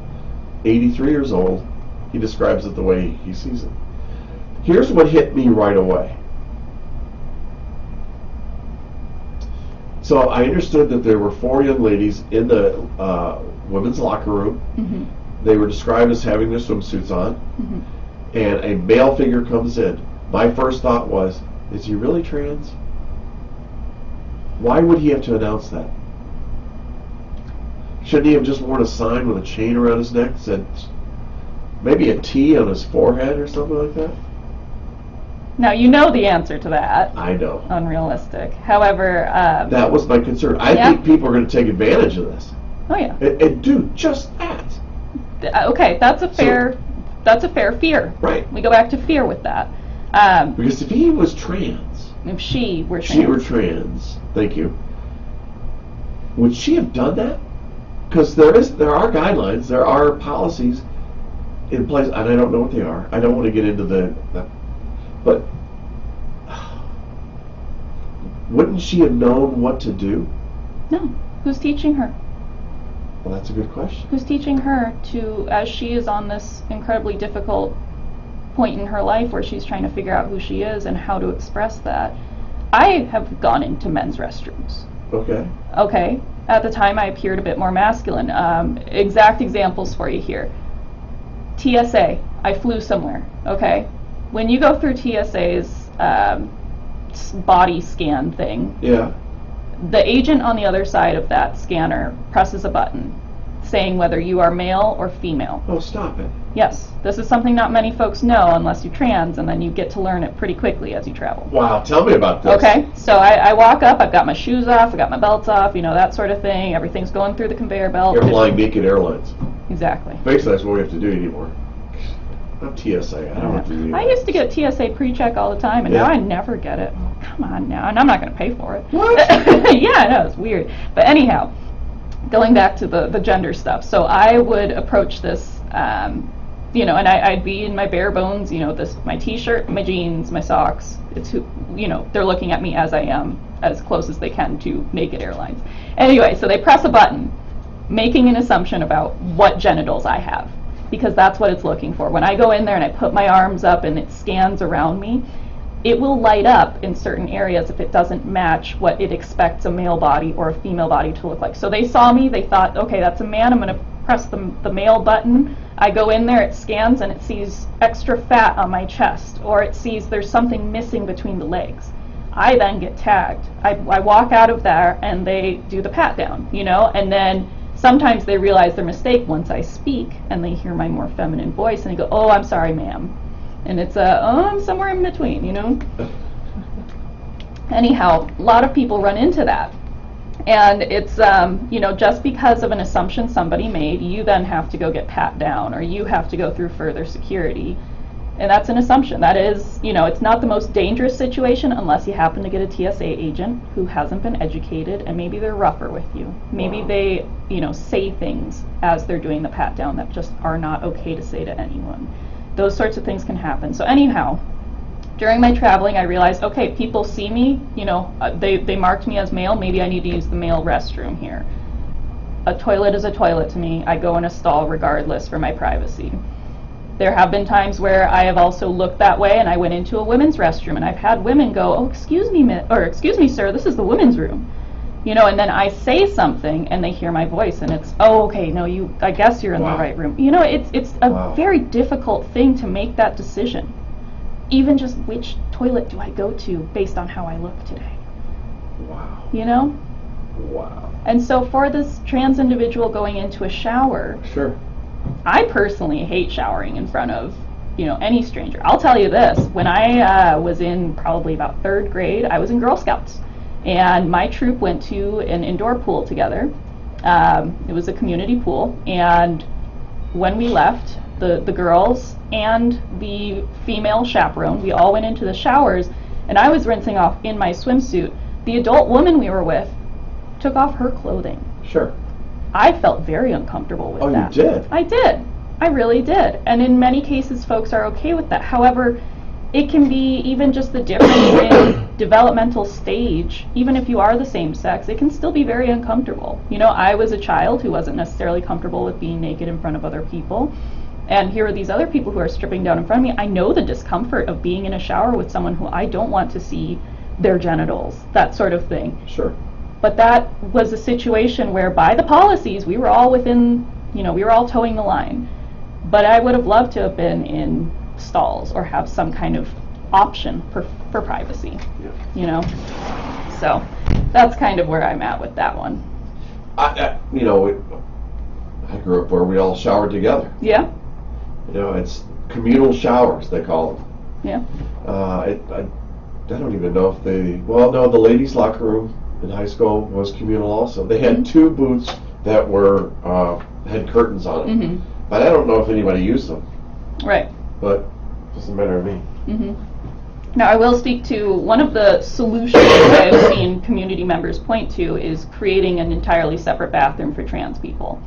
83 years old, he describes it the way he sees it. Here's what hit me right away. So I understood that there were 4 young ladies in the women's locker room. They were described as having their swimsuits on, and a male figure comes in. My first thought was, is he really trans? Why would he have to announce that? Shouldn't he have just worn a sign with a chain around his neck that said maybe a T on his forehead or something like that? Now, you know the answer to that. I know. Unrealistic. However... that was my concern. I think people are going to take advantage of this. Oh, yeah. And do just that. Okay, that's a fair fear. Right. We go back to fear with that. Because if he was trans... If she were trans. She were trans. Thank you. Would she have done that? Because there are guidelines, there are policies in place, and I don't know what they are. I don't want to get into but wouldn't she have known what to do? No. Who's teaching her? Well, that's a good question. Who's teaching her to, as she is on this incredibly difficult point in her life where she's trying to figure out who she is and how to express that? I have gone into men's restrooms. Okay. At the time, I appeared a bit more masculine. Exact examples for you here. TSA. I flew somewhere. Okay. When you go through TSA's body scan thing, the agent on the other side of that scanner presses a button saying whether you are male or female. Oh, stop it. Yes. This is something not many folks know unless you're trans, and then you get to learn it pretty quickly as you travel. Wow, tell me about this. Okay, so I walk up, I've got my shoes off, I've got my belts off, that sort of thing. Everything's going through the conveyor belt. You're flying naked airlines. Exactly. Basically, that's what we have to do anymore. Not TSA. I don't have to do I used to get TSA pre-check all the time, and now I never get it. Oh, come on now, and I'm not going to pay for it. What? Yeah, I know, it's weird. But anyhow, going back to the gender stuff. So I would approach this, and I'd be in my bare bones, my t-shirt, my jeans, my socks. It's they're looking at me as I am, as close as they can to naked airlines. Anyway, so they press a button, making an assumption about what genitals I have, because that's what it's looking for. When I go in there and I put my arms up and it scans around me, it will light up in certain areas if it doesn't match what it expects a male body or a female body to look like. So they saw me, they thought, okay, that's a man, I'm going to press the male button. I go in there, it scans, and it sees extra fat on my chest, or it sees there's something missing between the legs. I then get tagged. I walk out of there, and they do the pat down, and then sometimes they realize their mistake once I speak, and they hear my more feminine voice, and they go, oh, I'm sorry, ma'am. And it's I'm somewhere in between, Anyhow, a lot of people run into that. And it's, just because of an assumption somebody made, you then have to go get pat down, or you have to go through further security. And that's an assumption. That is, it's not the most dangerous situation unless you happen to get a TSA agent who hasn't been educated, and maybe they're rougher with you. Maybe they, say things as they're doing the pat down that just are not okay to say to anyone. Those sorts of things can happen. So anyhow, during my traveling, I realized, okay, people see me, they marked me as male, maybe I need to use the male restroom here. A toilet is a toilet to me. I go in a stall regardless for my privacy. There have been times where I have also looked that way, and I went into a women's restroom, and I've had women go, oh, excuse me, sir, this is the women's room. And then I say something, and they hear my voice, and it's, oh, okay, no, I guess you're in the right room. It's a very difficult thing to make that decision. Even just which toilet do I go to based on how I look today. Wow. Wow. And so for this trans individual going into a shower, sure, I personally hate showering in front of, any stranger. I'll tell you this, when I was in probably about 3rd grade, I was in Girl Scouts. And my troop went to an indoor pool together. It was a community pool. And when we left, the girls and the female chaperone, we all went into the showers, and I was rinsing off in my swimsuit. The adult woman we were with took off her clothing. Sure. I felt very uncomfortable with that. Oh, you did? I did. I really did. And in many cases, folks are okay with that. However, It can be even just the difference in developmental stage. Even if you are the same sex, it can still be very uncomfortable. You know, I was a child who wasn't necessarily comfortable with being naked in front of other people. And here are these other people who are stripping down in front of me. I know the discomfort of being in a shower with someone who I don't want to see their genitals, that sort of thing. Sure. But that was a situation where by the policies, we were all within, we were all towing the line. But I would have loved to have been in stalls or have some kind of option for privacy, So that's kind of where I'm at with that one. I grew up where we all showered together. Yeah. It's communal showers, they call them. Yeah. I don't even know if the ladies' locker room in high school was communal also. They had two booths that were had curtains on it. Mm-hmm. But I don't know if anybody used them. Right. But it doesn't matter to me. Mm-hmm. Now, I will speak to one of the solutions that I've seen community members point to is creating an entirely separate bathroom for trans people.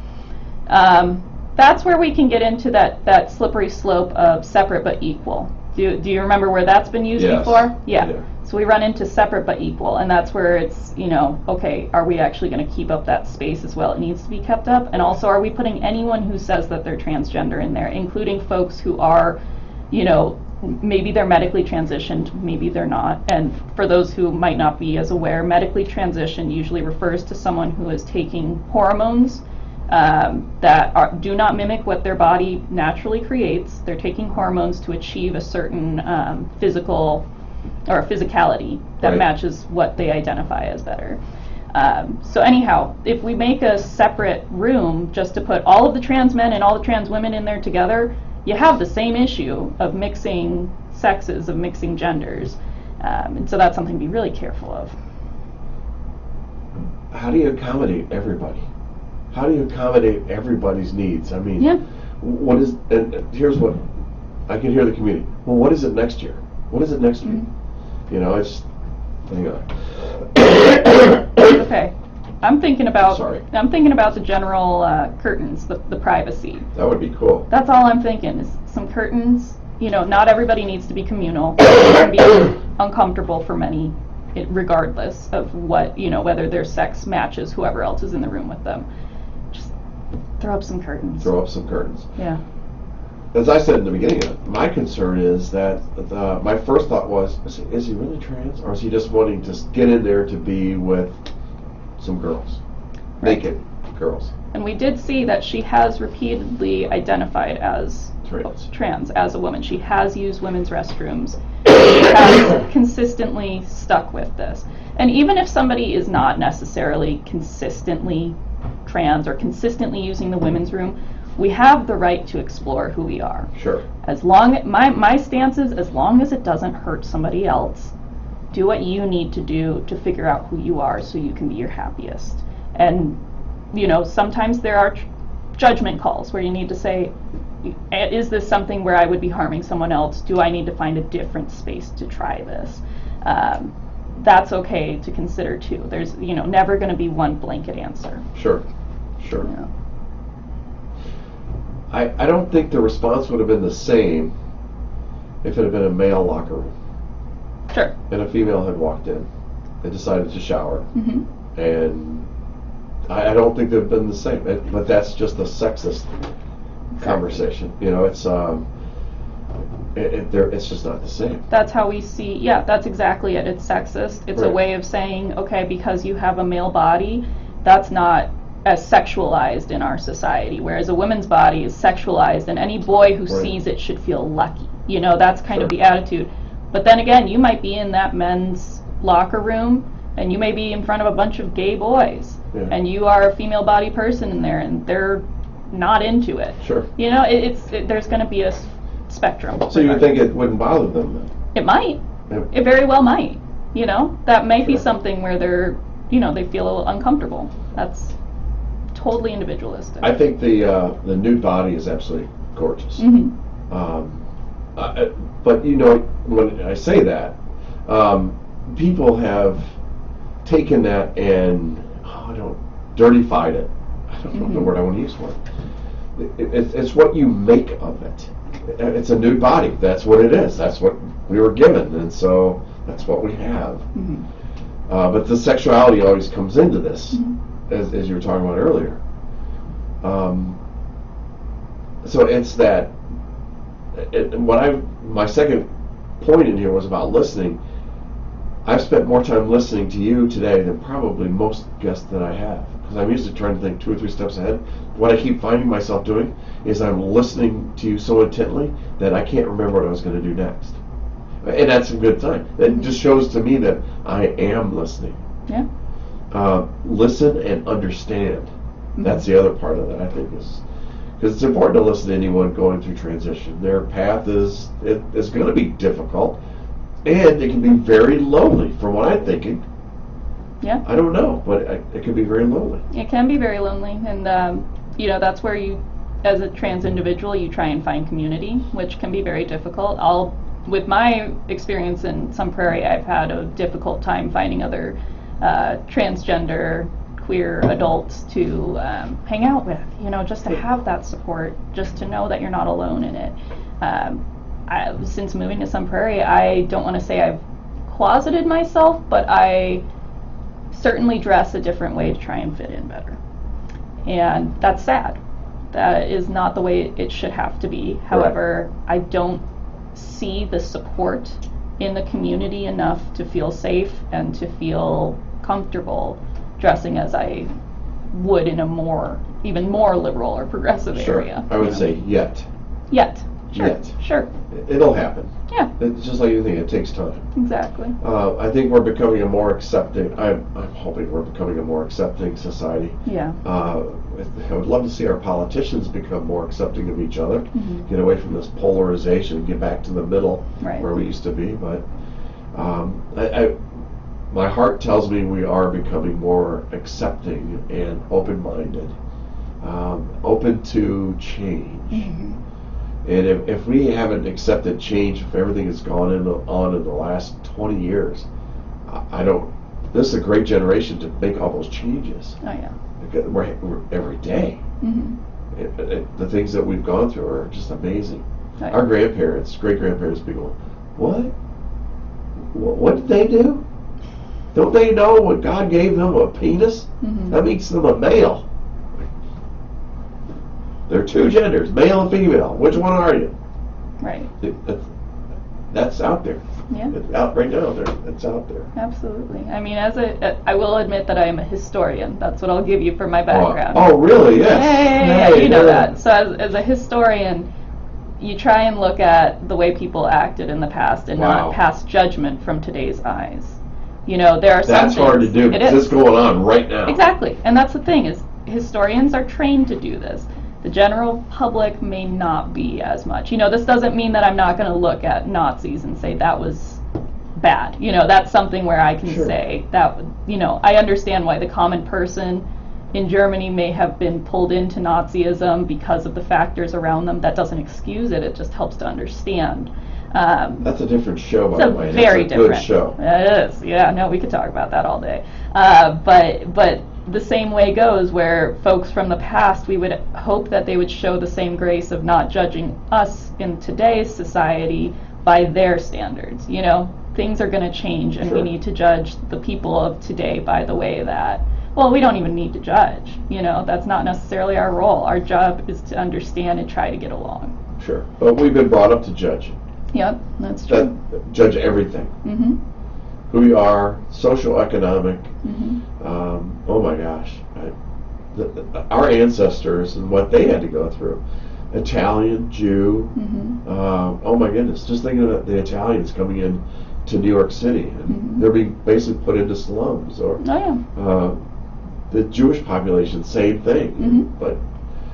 That's where we can get into that slippery slope of separate but equal. Do you remember where that's been used before? Yeah. So we run into separate but equal, and that's where it's, okay, are we actually going to keep up that space as well? It needs to be kept up. And also, are we putting anyone who says that they're transgender in there, including folks who are, maybe they're medically transitioned, maybe they're not. And for those who might not be as aware, medically transitioned usually refers to someone who is taking hormones that do not mimic what their body naturally creates. They're taking hormones to achieve a certain physical or a physicality that matches what they identify as better. So anyhow, if we make a separate room just to put all of the trans men and all the trans women in there together, you have the same issue of mixing sexes, of mixing genders. And so that's something to be really careful of. How do you accommodate everybody? How do you accommodate everybody's needs? I mean, what is, and here's what, I can hear the community. Well, what is it next year? What is it next week? It's, hang on. Okay. I'm thinking about the general curtains, the privacy. That would be cool. That's all I'm thinking is some curtains. Not everybody needs to be communal. It can be uncomfortable for many, regardless of what, whether their sex matches whoever else is in the room with them. Just throw up some curtains. Throw up some curtains. Yeah. As I said in the beginning, my concern is that my first thought was, is he really trans? Or is he just wanting to get in there to be with some girls? Naked girls. And we did see that she has repeatedly identified as trans, as a woman. She has used women's restrooms. She has consistently stuck with this. And even if somebody is not necessarily consistently trans or consistently using the women's room, we have the right to explore who we are. Sure. As long, my stance is, as long as it doesn't hurt somebody else, do what you need to do to figure out who you are so you can be your happiest. And, sometimes there are judgment calls where you need to say, is this something where I would be harming someone else? Do I need to find a different space to try this? That's okay to consider too. There's, never going to be one blanket answer. Sure. Yeah. I don't think the response would have been the same if it had been a male locker room. Sure. And a female had walked in and decided to shower. Mm-hmm. And I don't think they've been the same. But that's just a sexist conversation. It's just not the same. That's how we see, that's exactly it. It's sexist. It's a way of saying, okay, because you have a male body, that's not as sexualized in our society, whereas a woman's body is sexualized, and any boy who sees it should feel lucky. That's kind of the attitude. But then again, you might be in that men's locker room, and you may be in front of a bunch of gay boys, and you are a female body person in there, and they're not into it. Sure. There's going to be a spectrum. So you think it wouldn't bother them then? It might. It very well might. That might be something where they're, they feel a little uncomfortable. That's totally individualistic. I think the nude body is absolutely gorgeous. Mm-hmm. But when I say that, people have taken that and dirtified it. I don't know the word I want to use for it. It's what you make of it. it's a nude body. That's what it is. That's what we were given, and so that's what we have. Mm-hmm. But the sexuality always comes into this, Mm-hmm. as you were talking about earlier. So it's that. My second point in here was about listening. I've spent more time listening to you today than probably most guests that I have, because I'm used to trying to think 2 or 3 steps ahead. What I keep finding myself doing is I'm listening to you so intently that I can't remember what I was going to do next. And that's a good sign. That just shows to me that I am listening. Yeah. Listen and understand. Mm-hmm. That's the other part of that, I think, is because it's important to listen to anyone going through transition. Their path is going to be difficult, and it can be very lonely, from what I'm thinking. Yeah. I don't know, but it can be very lonely. It can be very lonely, and that's where you, as a trans individual, you try and find community, which can be very difficult. With my experience in Sun Prairie, I've had a difficult time finding other transgender, queer adults to hang out with, just to have that support, just to know that you're not alone in it. Since moving to Sun Prairie, I don't want to say I've closeted myself, but I certainly dress a different way to try and fit in better. And that's sad. That is not the way it should have to be. However, I don't see the support in the community enough to feel safe and to feel comfortable dressing as I would in a even more liberal or progressive area. I would say yet. Sure. Yet. Sure. It'll happen. Yeah. It's just like anything, it takes time. Exactly. I think we're becoming a more accepting, I'm hoping we're becoming a more accepting society. Yeah. I would love to see our politicians become more accepting of each other, Mm-hmm. get away from this polarization, get back to the middle Right. where we used to be. But my heart tells me we are becoming more accepting and open-minded, open to change. Mm-hmm. And if we haven't accepted change, if everything has gone on in the last 20 years, I don't. This is a great generation to make all those changes. Oh yeah. Because we're every day. Mm-hmm. The things that we've gone through are just amazing. Oh, yeah. Our grandparents, great grandparents, be going, what? What did they do? Don't they know when God gave them a penis? Mm-hmm. That makes them a male. There are 2 genders, male and female. Which one are you? Right. That's out there. Yeah. It's out right now. It's out there. Absolutely. I mean, I will admit that I am a historian. That's what I'll give you for my background. Oh, really? Yes. Yeah, you know that. So as a historian, you try and look at the way people acted in the past and not pass judgment from today's eyes. There are some That's things, hard to do because it's going on right now. Exactly. And that's the thing, is historians are trained to do this. The general public may not be as much. This doesn't mean that I'm not going to look at Nazis and say that was bad. That's something where I can say that, I understand why the common person in Germany may have been pulled into Nazism because of the factors around them. That doesn't excuse it. It just helps to understand. That's a different show, by the way. It's a very different good show. It is. Yeah, no, we could talk about that all day. But the same way goes where folks from the past, we would hope that they would show the same grace of not judging us in today's society by their standards. Things are going to change, and we need to judge the people of today by the way that, well, we don't even need to judge. That's not necessarily our role. Our job is to understand and try to get along. Sure. But we've been brought up to judge. Yep, that's true. Judge everything. Mm-hmm. Who you are, social, economic. Mm-hmm. Oh my gosh. Our ancestors and what they had to go through. Italian, Jew. Mm-hmm. Oh my goodness. Just thinking about the Italians coming in to New York City, and they're being basically put into slums. Or the Jewish population, same thing. Mm-hmm. But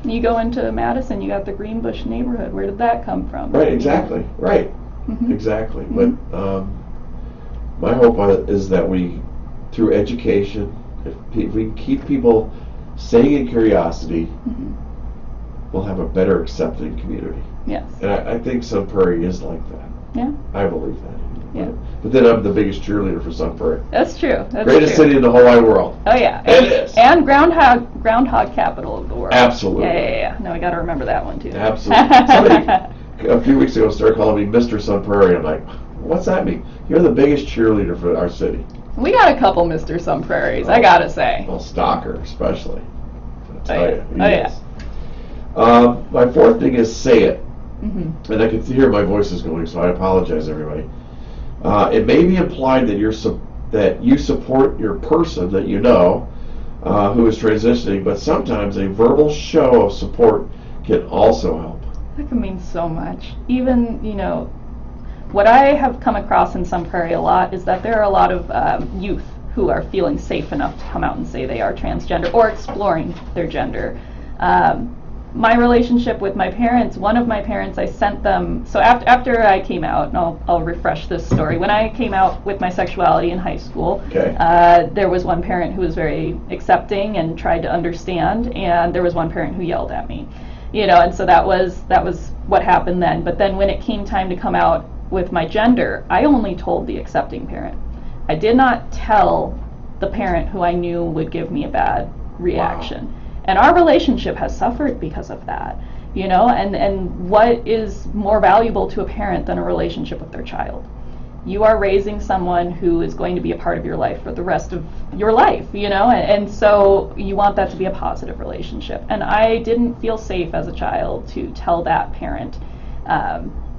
you go into Madison, you got the Greenbush neighborhood. Where did that come from? Right, exactly. Right. Mm-hmm. Exactly. Mm-hmm. But my hope is that we, through education, if we keep people staying in curiosity, we'll have a better accepting community. Yes. And I think Sun Prairie is like that. Yeah. I believe that. Yeah. But then I'm the biggest cheerleader for Sun Prairie. That's true. Greatest city in the whole wide world. Oh yeah. It is. And groundhog capital of the world. Absolutely. Yeah. No, we got to remember that one too. Absolutely. a few weeks ago started calling me Mr. Sun Prairie. I'm like, what's that mean? You're the biggest cheerleader for our city. We got a couple Mr. Some Prairies, I gotta say. Well, Stalker, especially. I tell Oh, you, yeah. he Oh, is. My fourth thing is say it. Mm-hmm. And I can hear my voice is going, so I apologize, everybody. It may be implied that that you support your person that you know who is transitioning, but sometimes a verbal show of support can also help. That can mean so much. Even, what I have come across in Sun Prairie a lot is that there are a lot of youth who are feeling safe enough to come out and say they are transgender or exploring their gender. My relationship with my parents, one of my parents, I sent them, so after I came out, and I'll refresh this story, when I came out with my sexuality in high school, Okay. There was one parent who was very accepting and tried to understand, and there was one parent who yelled at me. And so that was what happened then. But then when it came time to come out with my gender, I only told the accepting parent. I did not tell the parent who I knew would give me a bad reaction. Wow. And our relationship has suffered because of that, and what is more valuable to a parent than a relationship with their child? You are raising someone who is going to be a part of your life for the rest of your life, and so you want that to be a positive relationship. And I didn't feel safe as a child to tell that parent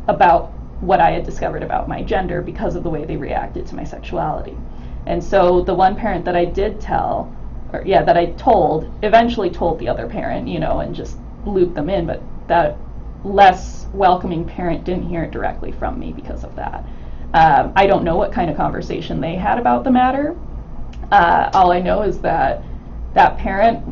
about what I had discovered about my gender because of the way they reacted to my sexuality. And so the one parent that I did tell, that I told, eventually told the other parent, and just looped them in, but that less welcoming parent didn't hear it directly from me because of that. I don't know what kind of conversation they had about the matter. All I know is that that parent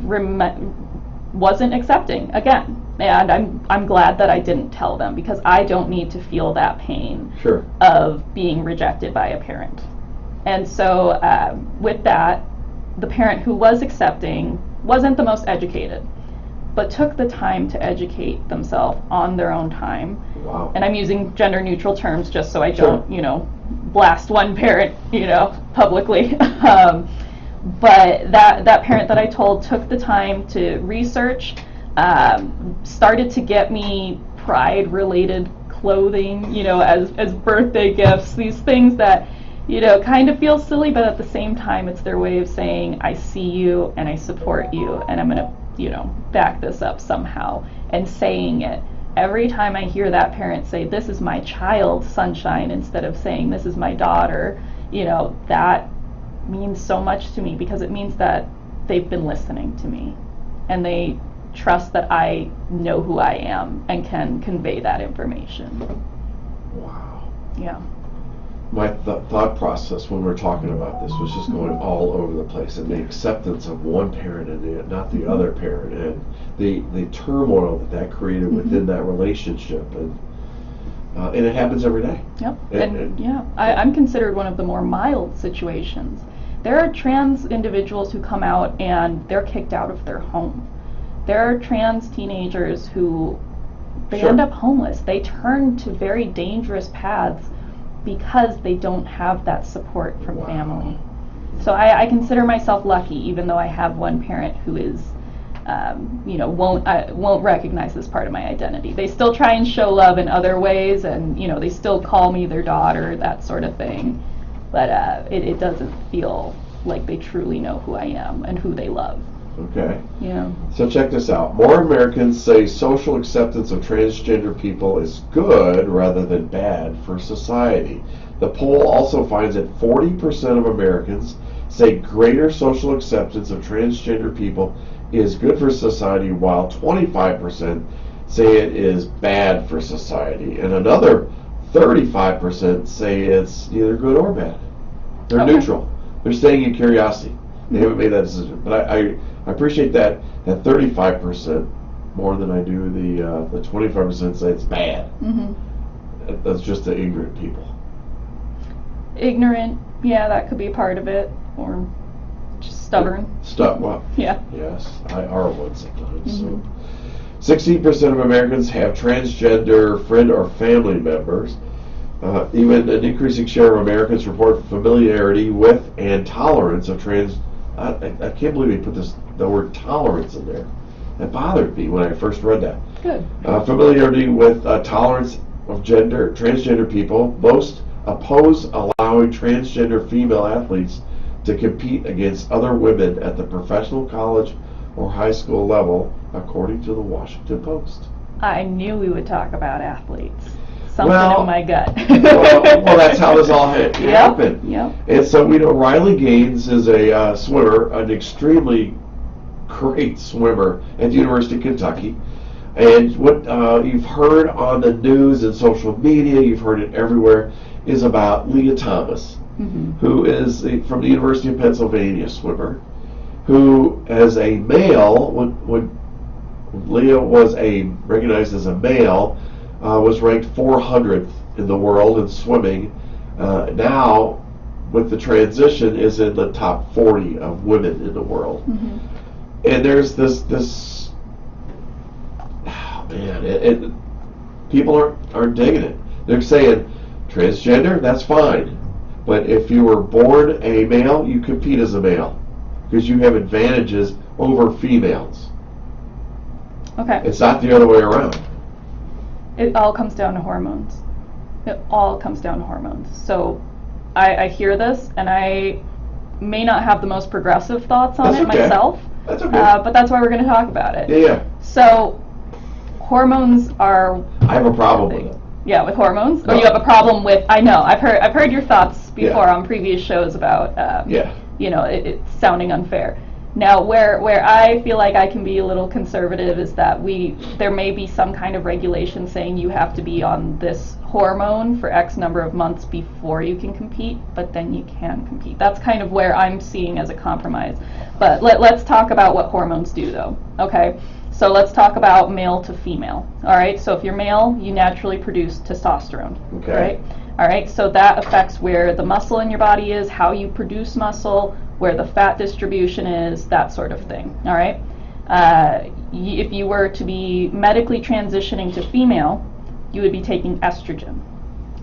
wasn't accepting again, and I'm glad that I didn't tell them, because I don't need to feel that pain Sure. of being rejected by a parent. And so with that, the parent who was accepting wasn't the most educated, but took the time to educate themselves on their own time. Wow. And I'm using gender neutral terms just so I Sure. don't, blast one parent, publicly. But that parent that I told took the time to research, started to get me pride-related clothing, as birthday gifts, these things that, kind of feel silly, but at the same time, it's their way of saying, I see you and I support you, and I'm going to, back this up somehow. And saying it. Every time I hear that parent say, this is my child, Sunshine, instead of saying, this is my daughter, that means so much to me, because it means that they've been listening to me. And they trust that I know who I am and can convey that information. Wow. Yeah. My thought process when we're talking about this was just going all over the place, and the acceptance of one parent and not the other parent, and the turmoil that created within that relationship, and it happens every day. Yep. I'm considered one of the more mild situations. There are trans individuals who come out and they're kicked out of their home. There are trans teenagers who they Sure. end up homeless. They turn to very dangerous paths because they don't have that support from Wow. family. So I consider myself lucky, even though I have one parent who is, won't recognize this part of my identity. They still try and show love in other ways, and they still call me their daughter, that sort of thing. But it doesn't feel like they truly know who I am and who they love. Okay. Yeah. So check this out. More Americans say social acceptance of transgender people is good rather than bad for society. The poll also finds that 40% of Americans say greater social acceptance of transgender people is good for society, while 25% say it is bad for society, and another 35% say it's neither good or bad. They're Okay. neutral. They're staying in curiosity. They haven't made that decision. But I appreciate that 35% more than I do the 25% say it's bad. Mm-hmm. That's just the ignorant people. Ignorant, yeah, that could be part of it, or just stubborn. Well, Yeah. yes, I are one sometimes. So, 16% of Americans have transgender friend or family members. Even an increasing share of Americans report familiarity with and tolerance of trans. I can't believe he put the word tolerance in there. That bothered me when I first read that. Good. Familiarity with tolerance of transgender people. Most oppose allowing transgender female athletes to compete against other women at the professional college or high school level, according to the Washington Post. I knew we would talk about athletes. Something Well, in my gut. well, that's how this all happened. Yep. And so we know Riley Gaines is a swimmer, an extremely great swimmer at the University of Kentucky. And what you've heard on the news and social media, you've heard it everywhere, is about Leah Thomas, who is from the University of Pennsylvania swimmer, who as a male, when Leah was recognized as a male, was ranked 400th in the world in swimming. Now, with the transition, is in the top 40 of women in the world. And there's this oh man, people aren't digging it. They're saying transgender, that's fine, but if you were born a male, you compete as a male because you have advantages over females. Okay. It's not the other way around. It all comes down to hormones. It all comes down to hormones. So I hear this, and I may not have the most progressive thoughts on That's it okay. myself. That's okay. But that's why we're going to talk about it. Yeah. So hormones are. I have a problem with it. Yeah, with hormones. No. Or you have a problem with? I know. I've heard your thoughts before Yeah. on previous shows about. Yeah. You know, it sounding unfair. Now, where I feel like I can be a little conservative is that there may be some kind of regulation saying you have to be on this hormone for X number of months before you can compete, but then you can compete. That's kind of where I'm seeing as a compromise. But let's talk about what hormones do, though. Okay, so let's talk about male to female. All right, so if you're male, you naturally produce testosterone. Okay. Right? All right, so that affects where the muscle in your body is, how you produce muscle, where the fat distribution is, that sort of thing. All right. If you were to be medically transitioning to female, you would be taking estrogen.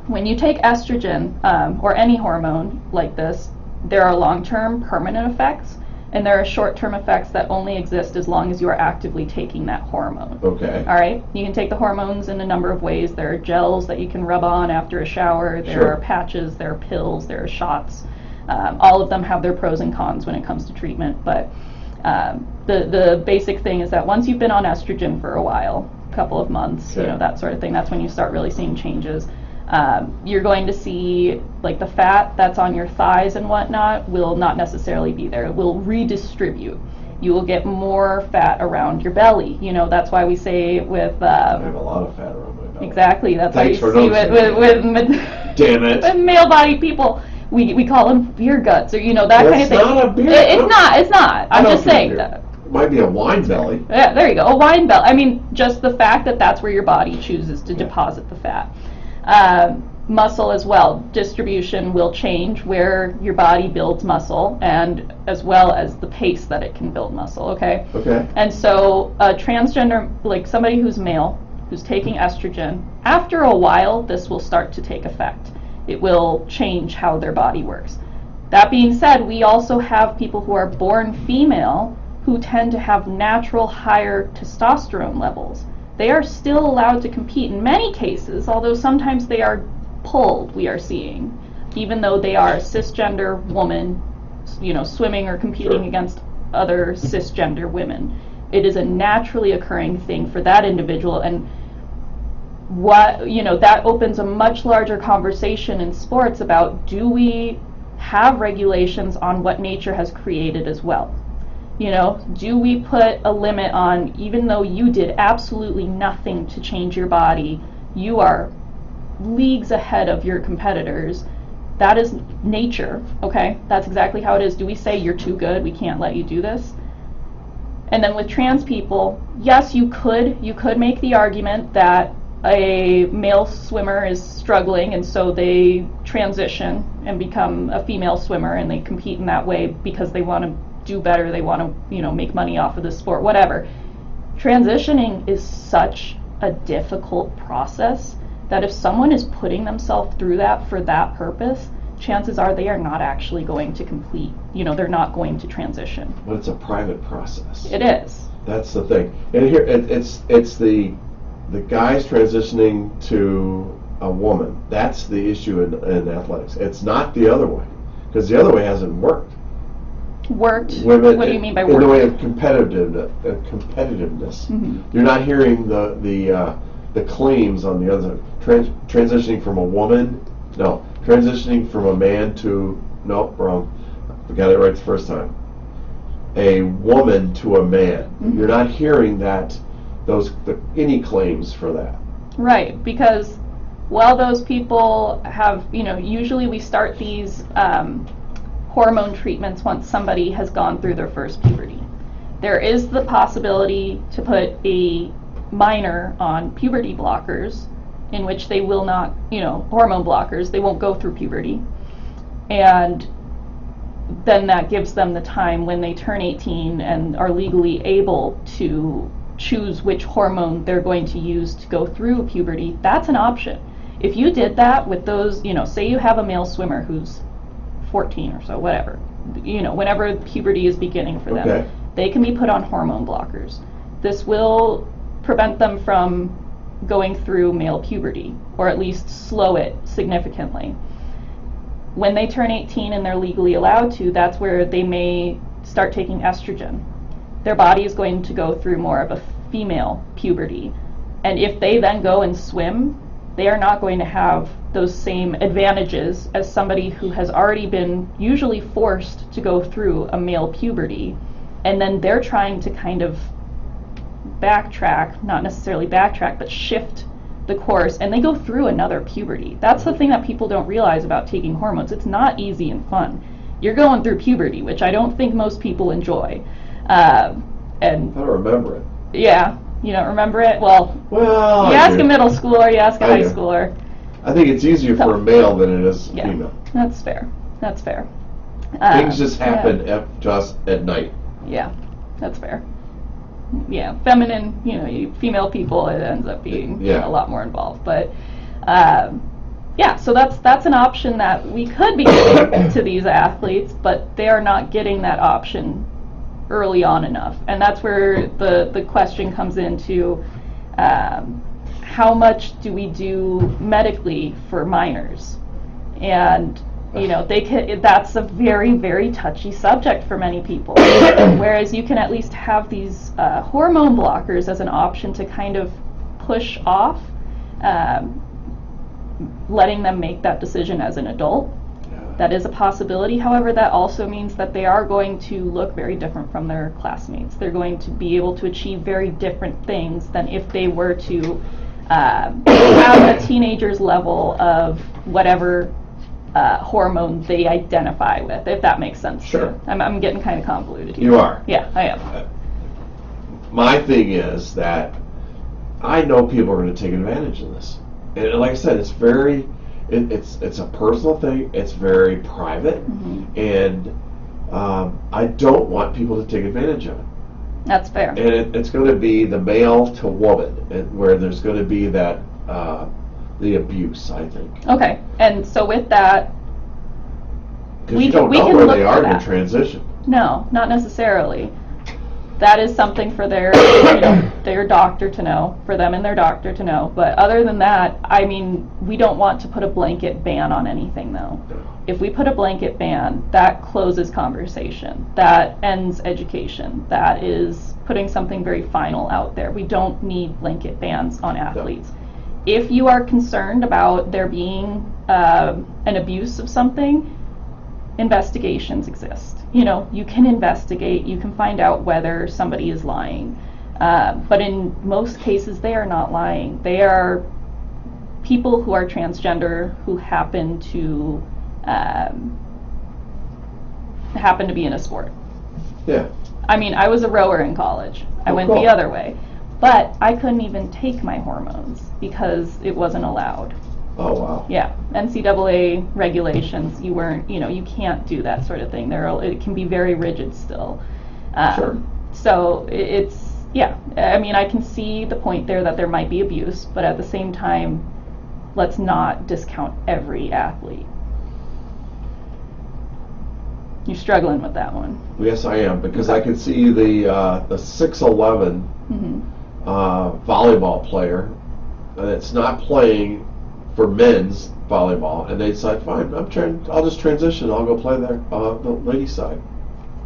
When you take estrogen or any hormone like this, there are long-term permanent effects, and there are short-term effects that only exist as long as you are actively taking that hormone. Okay. All right. You can take the hormones in a number of ways. There are gels that you can rub on after a shower. There Sure. are patches. There are pills. There are shots. All of them have their pros and cons when it comes to treatment. But the basic thing is that once you've been on estrogen for a while, a couple of months, Okay. that sort of thing, that's when you start really seeing changes. You're going to see, like, the fat that's on your thighs and whatnot will not necessarily be there. It will redistribute. You will get more fat around your belly. That's why we say with... I have a lot of fat around my belly. Exactly. That's Thanks why for you see noticing. Damn it. with male-bodied people. We call them beer guts, or that kind of thing. That's not a beer It's not. I I'm don't just drink saying beer. that. Might be a wine belly. Yeah, there you go. A wine belly. I mean, just the fact that that's where your body chooses to deposit the fat. Muscle as well. Distribution will change where your body builds muscle, and as well as the pace that it can build muscle. Okay. Okay. And so a transgender, like somebody who's male, who's taking estrogen, after a while, this will start to take effect. It will change how their body works. That being said, we also have people who are born female who tend to have natural higher testosterone levels. They are still allowed to compete in many cases, although sometimes they are pulled, we are seeing, even though they are a cisgender woman, swimming or competing Sure. against other cisgender women. It is a naturally occurring thing for that individual, and that opens a much larger conversation in sports about, do we have regulations on what nature has created as well? Do we put a limit on, even though you did absolutely nothing to change your body, you are leagues ahead of your competitors? That is nature, okay? That's exactly how it is. Do we say you're too good, we can't let you do this? And then with trans people, yes, you could make the argument that a male swimmer is struggling, and so they transition and become a female swimmer, and they compete in that way because they want to do better, they want to, make money off of the sport, whatever. Transitioning is such a difficult process that if someone is putting themselves through that for that purpose, chances are they are not actually going to complete, they're not going to transition. But it's a private process. It is. That's the thing. And here, it's the guys transitioning to a woman. That's the issue in athletics. It's not the other way, because the other way hasn't worked. Worked? Women, What do you mean by in worked? the way of competitiveness. Mm-hmm. You're not hearing the claims on the other side. Transitioning from a woman, no. Transitioning from a man to, nope, wrong. I got it right the first time. A woman to a man. Mm-hmm. You're not hearing any claims for that. Right, because while those people have, usually we start these hormone treatments once somebody has gone through their first puberty. There is the possibility to put a minor on puberty blockers, in which they will not, hormone blockers, they won't go through puberty. And then that gives them the time when they turn 18 and are legally able to choose which hormone they're going to use to go through puberty. That's an option. If you did that with those, say you have a male swimmer who's 14 or so, whatever, whenever puberty is beginning for them, Okay. they can be put on hormone blockers. This will prevent them from going through male puberty, or at least slow it significantly. When they turn 18 and they're legally allowed to, that's where they may start taking estrogen. Their body is going to go through more of a female puberty. And if they then go and swim, they are not going to have those same advantages as somebody who has already been usually forced to go through a male puberty. And then they're trying to kind of backtrack, not necessarily backtrack, but shift the course, and they go through another puberty. That's the thing that people don't realize about taking hormones. It's not easy and fun. You're going through puberty, which I don't think most people enjoy. And I don't remember it. yeah, you don't remember it? Well, Well, you I ask do. a middle schooler, you ask a I high do. schooler. I think it's easier for a male than it is Yeah, female. that's fair. That's fair. Things just happen Yeah. just at night. Yeah, that's fair. Yeah, feminine, female people, it ends up being Yeah. a lot more involved. But yeah, so that's an option that we could be giving to these athletes, but they are not getting that option early on enough. And that's where the question comes into how much do we do medically for minors? And that's a very, very touchy subject for many people. Whereas you can at least have these hormone blockers as an option to kind of push off letting them make that decision as an adult. That is a possibility. However, that also means that they are going to look very different from their classmates. They're going to be able to achieve very different things than if they were to have a teenager's level of whatever hormone they identify with, if that makes sense. Sure. I'm getting kind of convoluted here. You are. Yeah, I am. My thing is that I know people are going to take advantage of this. And like I said, it's a personal thing. It's very private. Mm-hmm. And I don't want people to take advantage of it. That's fair. And it's going to be the male to woman, where there's going to be that the abuse, I think. Okay, and so with that, Because you don't know where they are in the transition. No, not necessarily. That is something for their their doctor to know, for them and their doctor to know. But other than that, I mean, we don't want to put a blanket ban on anything, though. If we put a blanket ban, that closes conversation. That ends education. That is putting something very final out there. We don't need blanket bans on athletes. No. If you are concerned about there being an abuse of something, investigations exist. You can investigate, you can find out whether somebody is lying. But in most cases, they are not lying. They are people who are transgender who happen to be in a sport. Yeah. I mean, I was a rower in college. I went the other way. But I couldn't even take my hormones because it wasn't allowed. Oh, wow. Yeah, NCAA regulations, you can't do that sort of thing. It can be very rigid still. Sure. So I mean, I can see the point there that there might be abuse, but at the same time, let's not discount every athlete. You're struggling with that one. Yes, I am, because I can see the 6'11" volleyball player that's not playing for men's volleyball, and they decide, fine, I'll just transition. I'll go play there, the ladies' side.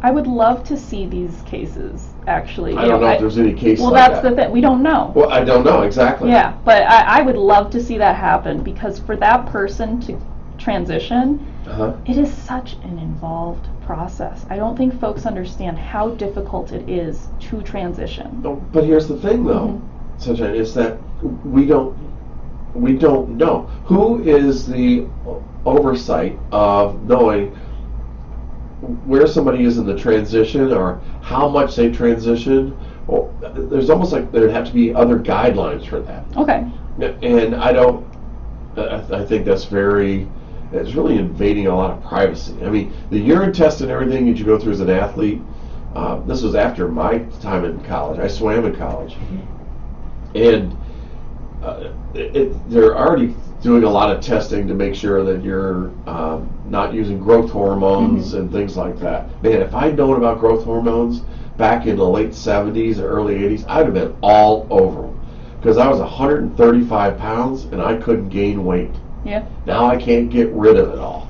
I would love to see these cases, actually. I don't know if there's any case well, like that. that's the thing. We don't know. Well, I don't know, exactly. Yeah, but I would love to see that happen, because for that person to transition, it is such an involved process. I don't think folks understand how difficult it is to transition. No, but here's the thing, though, Sunshine, is that we don't know. Who is the oversight of knowing where somebody is in the transition or how much they transition? Well, there's almost like there'd have to be other guidelines for that. Okay. And I think that's it's really invading a lot of privacy. I mean, the urine test and everything that you go through as an athlete, this was after my time in college. I swam in college. And they're already doing a lot of testing to make sure that you're not using growth hormones and things like that. Man, if I'd known about growth hormones back in the late 70s or early 80s, I'd have been all over them. Because I was 135 pounds and I couldn't gain weight. Yeah. Now I can't get rid of it all.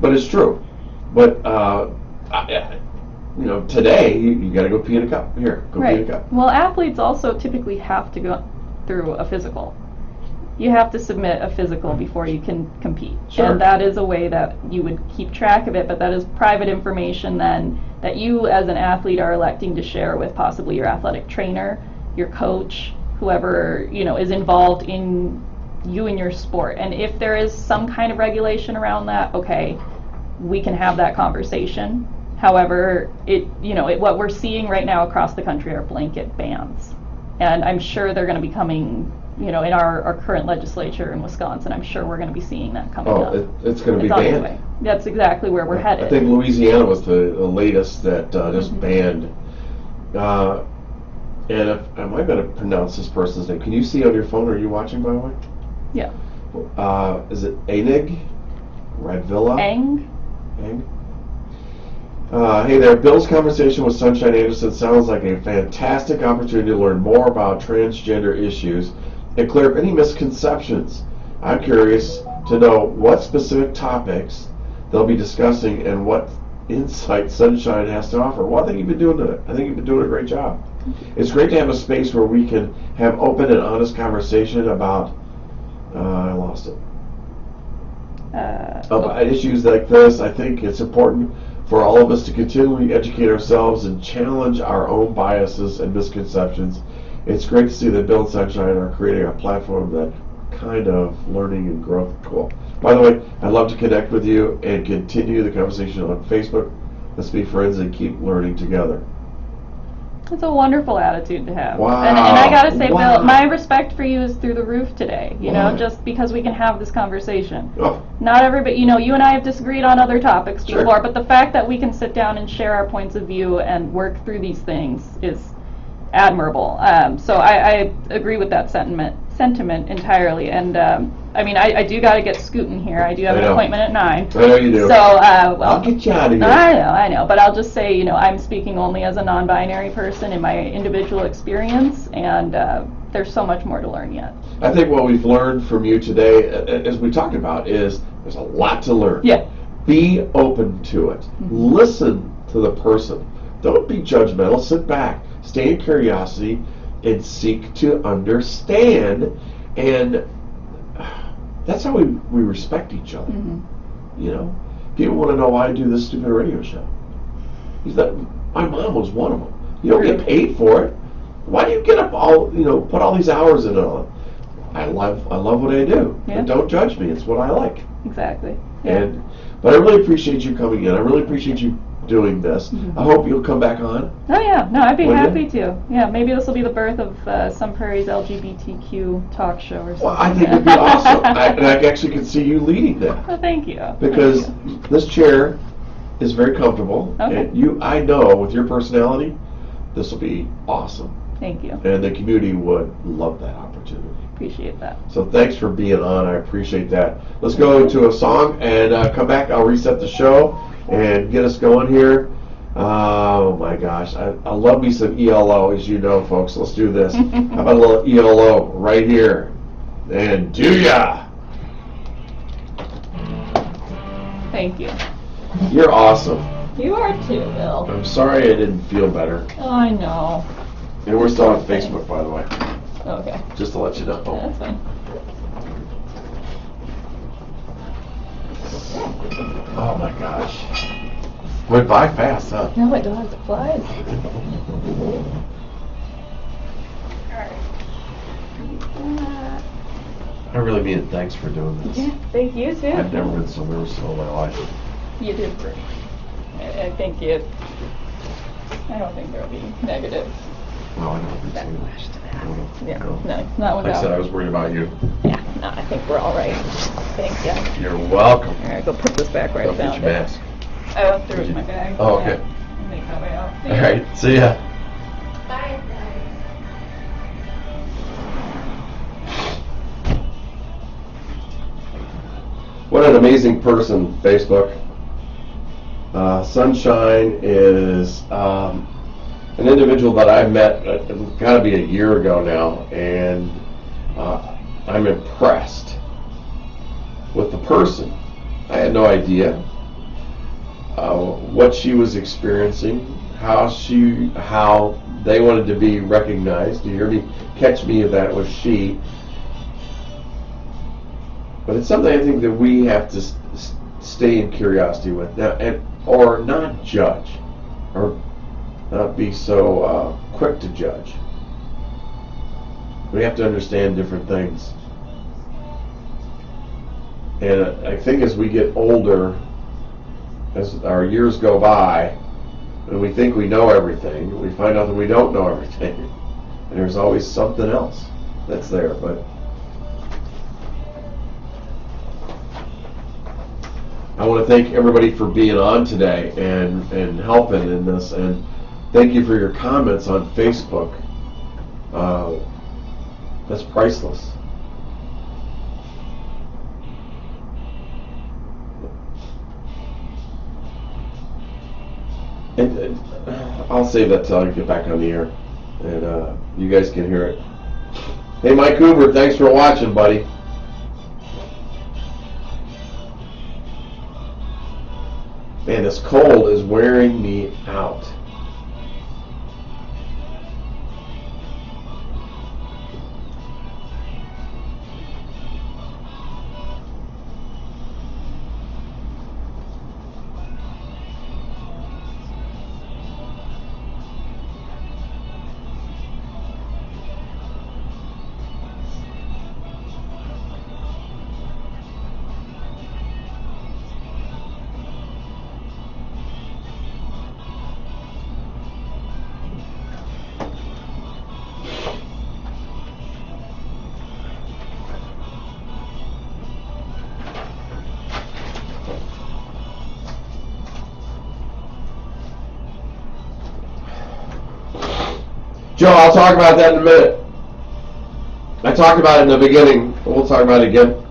But it's true. But, today, you got to go pee in a cup. Here, go pee in a cup. Well, athletes also typically have to go through a physical. You have to submit a physical before you can compete. Sure. And that is a way that you would keep track of it, but that is private information then that you as an athlete are electing to share with possibly your athletic trainer, your coach, whoever, is involved in you and your sport. And if there is some kind of regulation around that, okay, we can have that conversation. However, what we're seeing right now across the country are blanket bans. And I'm sure they're going to be coming, in our current legislature in Wisconsin. I'm sure we're going to be seeing that coming up. It's going to be on the banned. way. That's exactly where we're headed. I think Louisiana was the latest that just banned. And am I going to pronounce this person's name? Can you see on your phone? Are you watching, by the way? Yeah. Is it Anig? Radvilla? Ang? Hey there, Bill's conversation with Sunshine Anderson sounds like a fantastic opportunity to learn more about transgender issues and clear up any misconceptions. I'm curious to know what specific topics they'll be discussing and what insight Sunshine has to offer. Well, I think you've been doing it. I think you've been doing a great job. It's great to have a space where we can have open and honest conversation about I lost it. About issues like this. I think it's important for all of us to continually educate ourselves and challenge our own biases and misconceptions. It's great to see that Bill and Sunshine are creating a platform that kind of learning and growth. Cool. By the way, I'd love to connect with you and continue the conversation on Facebook. Let's be friends and keep learning together. It's a wonderful attitude to have. Wow. And I gotta say, Wow. Bill, my respect for you is through the roof today, Why? just because we can have this conversation. Oh, Not everybody, you and I have disagreed on other topics Sure. before, but the fact that we can sit down and share our points of view and work through these things is admirable. So I agree with that sentiment entirely. And I do got to get scooting here. I do have I an know. appointment at 9. I know you do. So I'll get you out of here. I know, but I'll just say, I'm speaking only as a non-binary person in my individual experience, and there's so much more to learn yet. I think what we've learned from you today, as we talked about, is there's a lot to learn. Yeah. Be open to it. Listen to the person. Don't be judgmental. Sit back. Stay in curiosity and seek to understand. And that's how we respect each other. People want to know why I do this stupid radio show. My mom was one of them. You don't get paid for it. Why do you get up put all these hours in it? I love what I do. Yeah. But don't judge me. It's what I like. Exactly. Yeah. But I really appreciate you coming in. I really appreciate you doing this. I hope you'll come back on. Oh yeah, no, I'd be Will you? happy to. Yeah, maybe this will be the birth of Some Prairie's LGBTQ talk show or something. Well, I think it'd be awesome. And I actually could see you leading that. Well, thank you. Because this chair is very comfortable. Okay. And I know with your personality, this will be awesome. Thank you. And the community would love that opportunity. Appreciate that. So thanks for being on. I appreciate that. Let's go to a song and come back. I'll reset the show. and get us going here. Oh my gosh, I love me some ELO, as you know, folks. Let's do this. How about a little ELO right here? And do ya? Thank you. You're awesome. You are too, Bill. I'm sorry I didn't feel better. Oh, I know. And we're still on Facebook, by the way. Okay. Just to let you know. Yeah, that's fine. Oh my gosh. Went by fast, huh? No, it does. It flies. I really mean it. Thanks for doing this. Yeah, thank you too. I've never been so nervous in all my life. You did great. I think I don't think there'll be negatives. No, I don't think so. Backlash to that. No, Yeah, no. no, it's not Like I without. said, I was worried about you. Yeah, no, I think we're all right. Thank you. You're welcome. All right, go put this back where I Don't get found your it. mask. Oh, threw it in my bag. Oh, okay. Yeah. I'll make my way out. See All ya. right, see ya. Bye. What an amazing person, Facebook. Sunshine is an individual that I met, got to be a year ago now, and I'm impressed with the person. I had no idea what she was experiencing, how they wanted to be recognized. You hear me? Catch me if that was she. But it's something I think that we have to stay in curiosity with now, or not judge, or not be so quick to judge. We have to understand different things. And I think as we get older, as our years go by, and we think we know everything, we find out that we don't know everything. And there's always something else that's there. But I want to thank everybody for being on today and helping in this, and thank you for your comments on Facebook. That's priceless. And I'll save that till I get back on the air, and you guys can hear it. Hey, Mike Hoover, thanks for watching, buddy. Man, this cold is wearing me out. Joe, I'll talk about that in a minute. I talked about it in the beginning, but we'll talk about it again.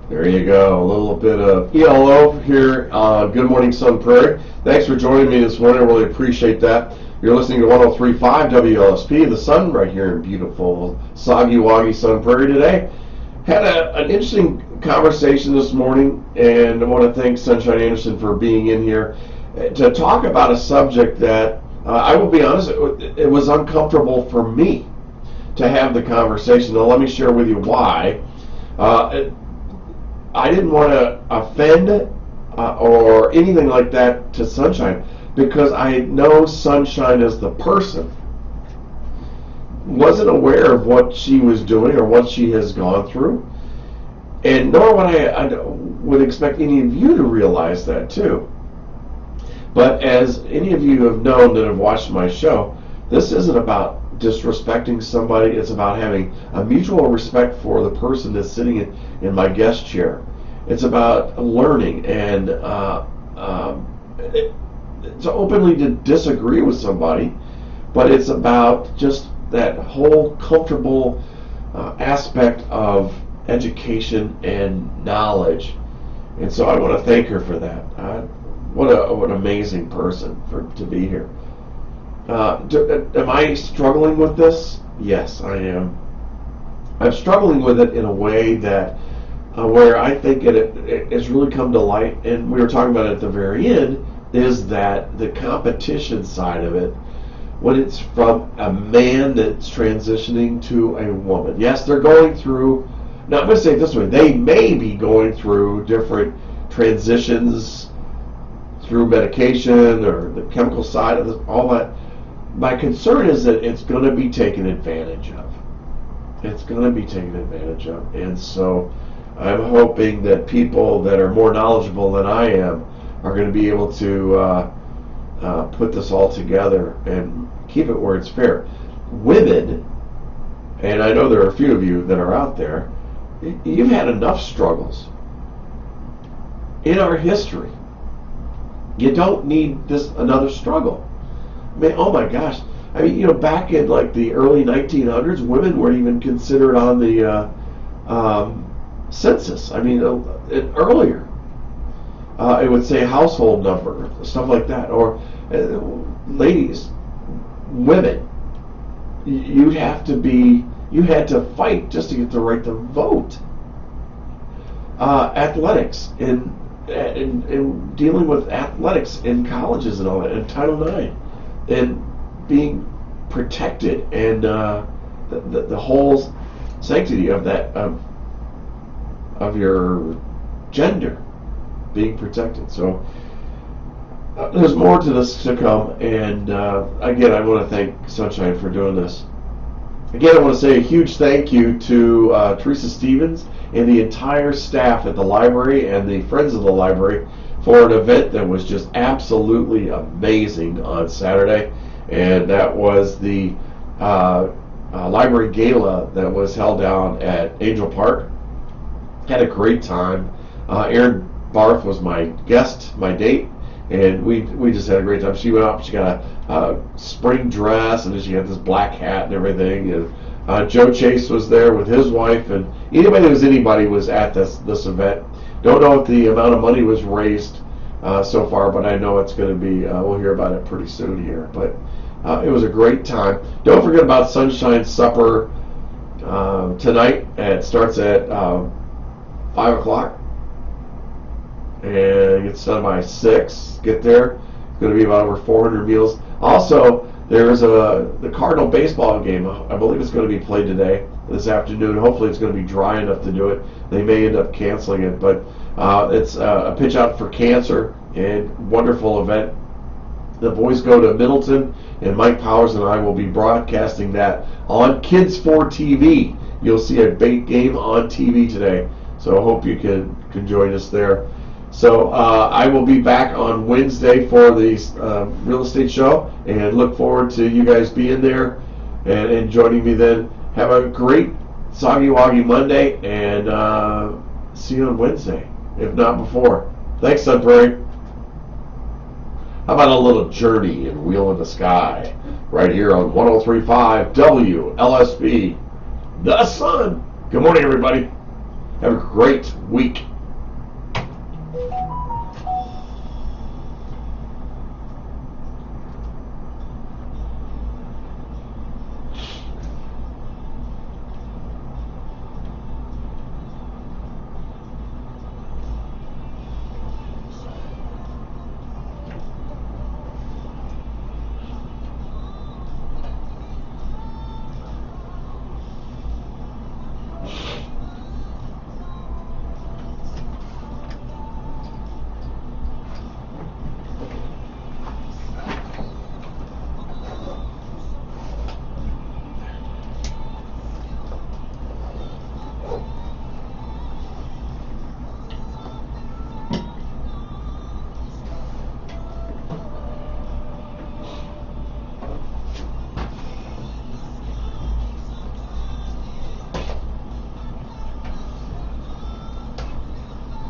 There you go. A little bit of ELO here on Good Morning Sun Prairie. Thanks for joining me this morning. I really appreciate that. You're listening to 103.5 WLSP, the sun right here in beautiful Soggy Woggy Sun Prairie today. Had an interesting conversation this morning, and I want to thank Sunshine Anderson for being in here to talk about a subject that I will be honest, it was uncomfortable for me to have the conversation. Now let me share with you why. I didn't want to offend or anything like that to Sunshine, because I know Sunshine as the person. Wasn't aware of what she was doing or what she has gone through, and nor would I would expect any of you to realize that too. But as any of you have known that have watched my show, this isn't about disrespecting somebody. It's about having a mutual respect for the person that's sitting in my guest chair. It's about learning and it's openly to disagree with somebody, but it's about just that whole comfortable aspect of education and knowledge. And so I want to thank her for that. What an amazing person to be here. Am I struggling with this? Yes, I am. I'm struggling with it in a way that where I think it's really come to light, and we were talking about it at the very end, is that the competition side of it, when it's from a man that's transitioning to a woman. Yes, they're going through, now I'm going to say it this way, they may be going through different transitions through medication or the chemical side of this, all that. My concern is that it's going to be taken advantage of. It's going to be taken advantage of. And so I'm hoping that people that are more knowledgeable than I am are going to be able to put this all together and keep it where it's fair. Women, and I know there are a few of you that are out there, you've had enough struggles in our history. You don't need another struggle. I mean, oh my gosh. I mean, back in like the early 1900s, women weren't even considered on the census. I mean, earlier. It would say household number, stuff like that. Or ladies, women, you had to fight just to get the right to vote. Athletics, and dealing with athletics in colleges and all that, and Title IX, and being protected, and the whole sanctity of that of your gender being protected. So there's more to this to come, and again, I want to thank Sunshine for doing this. Again, I want to say a huge thank you to Teresa Stevens and the entire staff at the library and the Friends of the Library for an event that was just absolutely amazing on Saturday, and that was the library gala that was held down at Angel Park. Had a great time. Erin Barth was my guest, my date, and we just had a great time. She went up, she got a spring dress, and then she had this black hat and everything. And Joe Chase was there with his wife, and anybody was at this event. Don't know if the amount of money was raised so far, but I know it's going to be. We'll hear about it pretty soon here. But it was a great time. Don't forget about Sunshine Supper tonight. It starts at 5 o'clock. And it gets done by 6. Get there. It's going to be about over 400 meals. Also, there's the Cardinal baseball game. I believe it's going to be played today, this afternoon. Hopefully it's going to be dry enough to do it. They may end up canceling it, but it's a pitch out for cancer, and wonderful event. The boys go to Middleton, and Mike Powers and I will be broadcasting that on Kids 4 TV. You'll see a bait game on TV today, so I hope you can join us there. So I will be back on Wednesday for the real estate show, and look forward to you guys being there and joining me then. Have a great Soggy Woggy Monday, and see you on Wednesday, if not before. Thanks, Sun Prairie. How about a little Journey and Wheel in the Sky right here on 103.5 WLSP, The Sun. Good morning, everybody. Have a great week.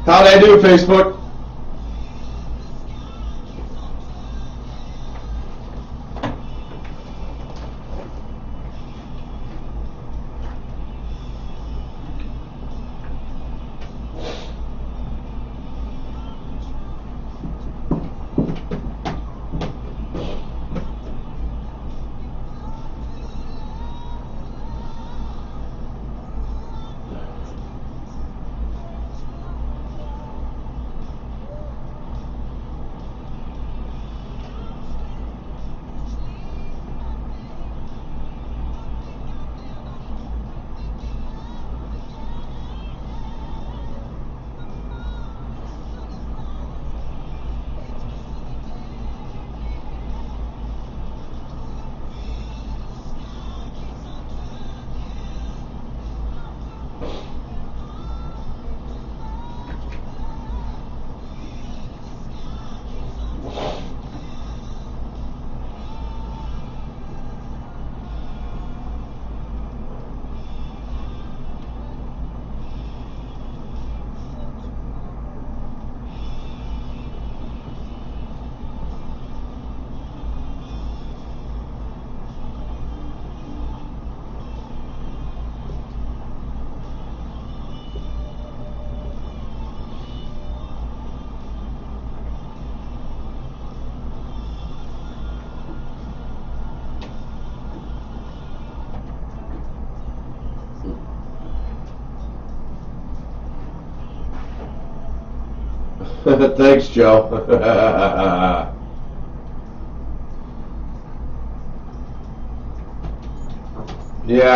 How'd I do, Facebook? Thanks, Joe. Yeah.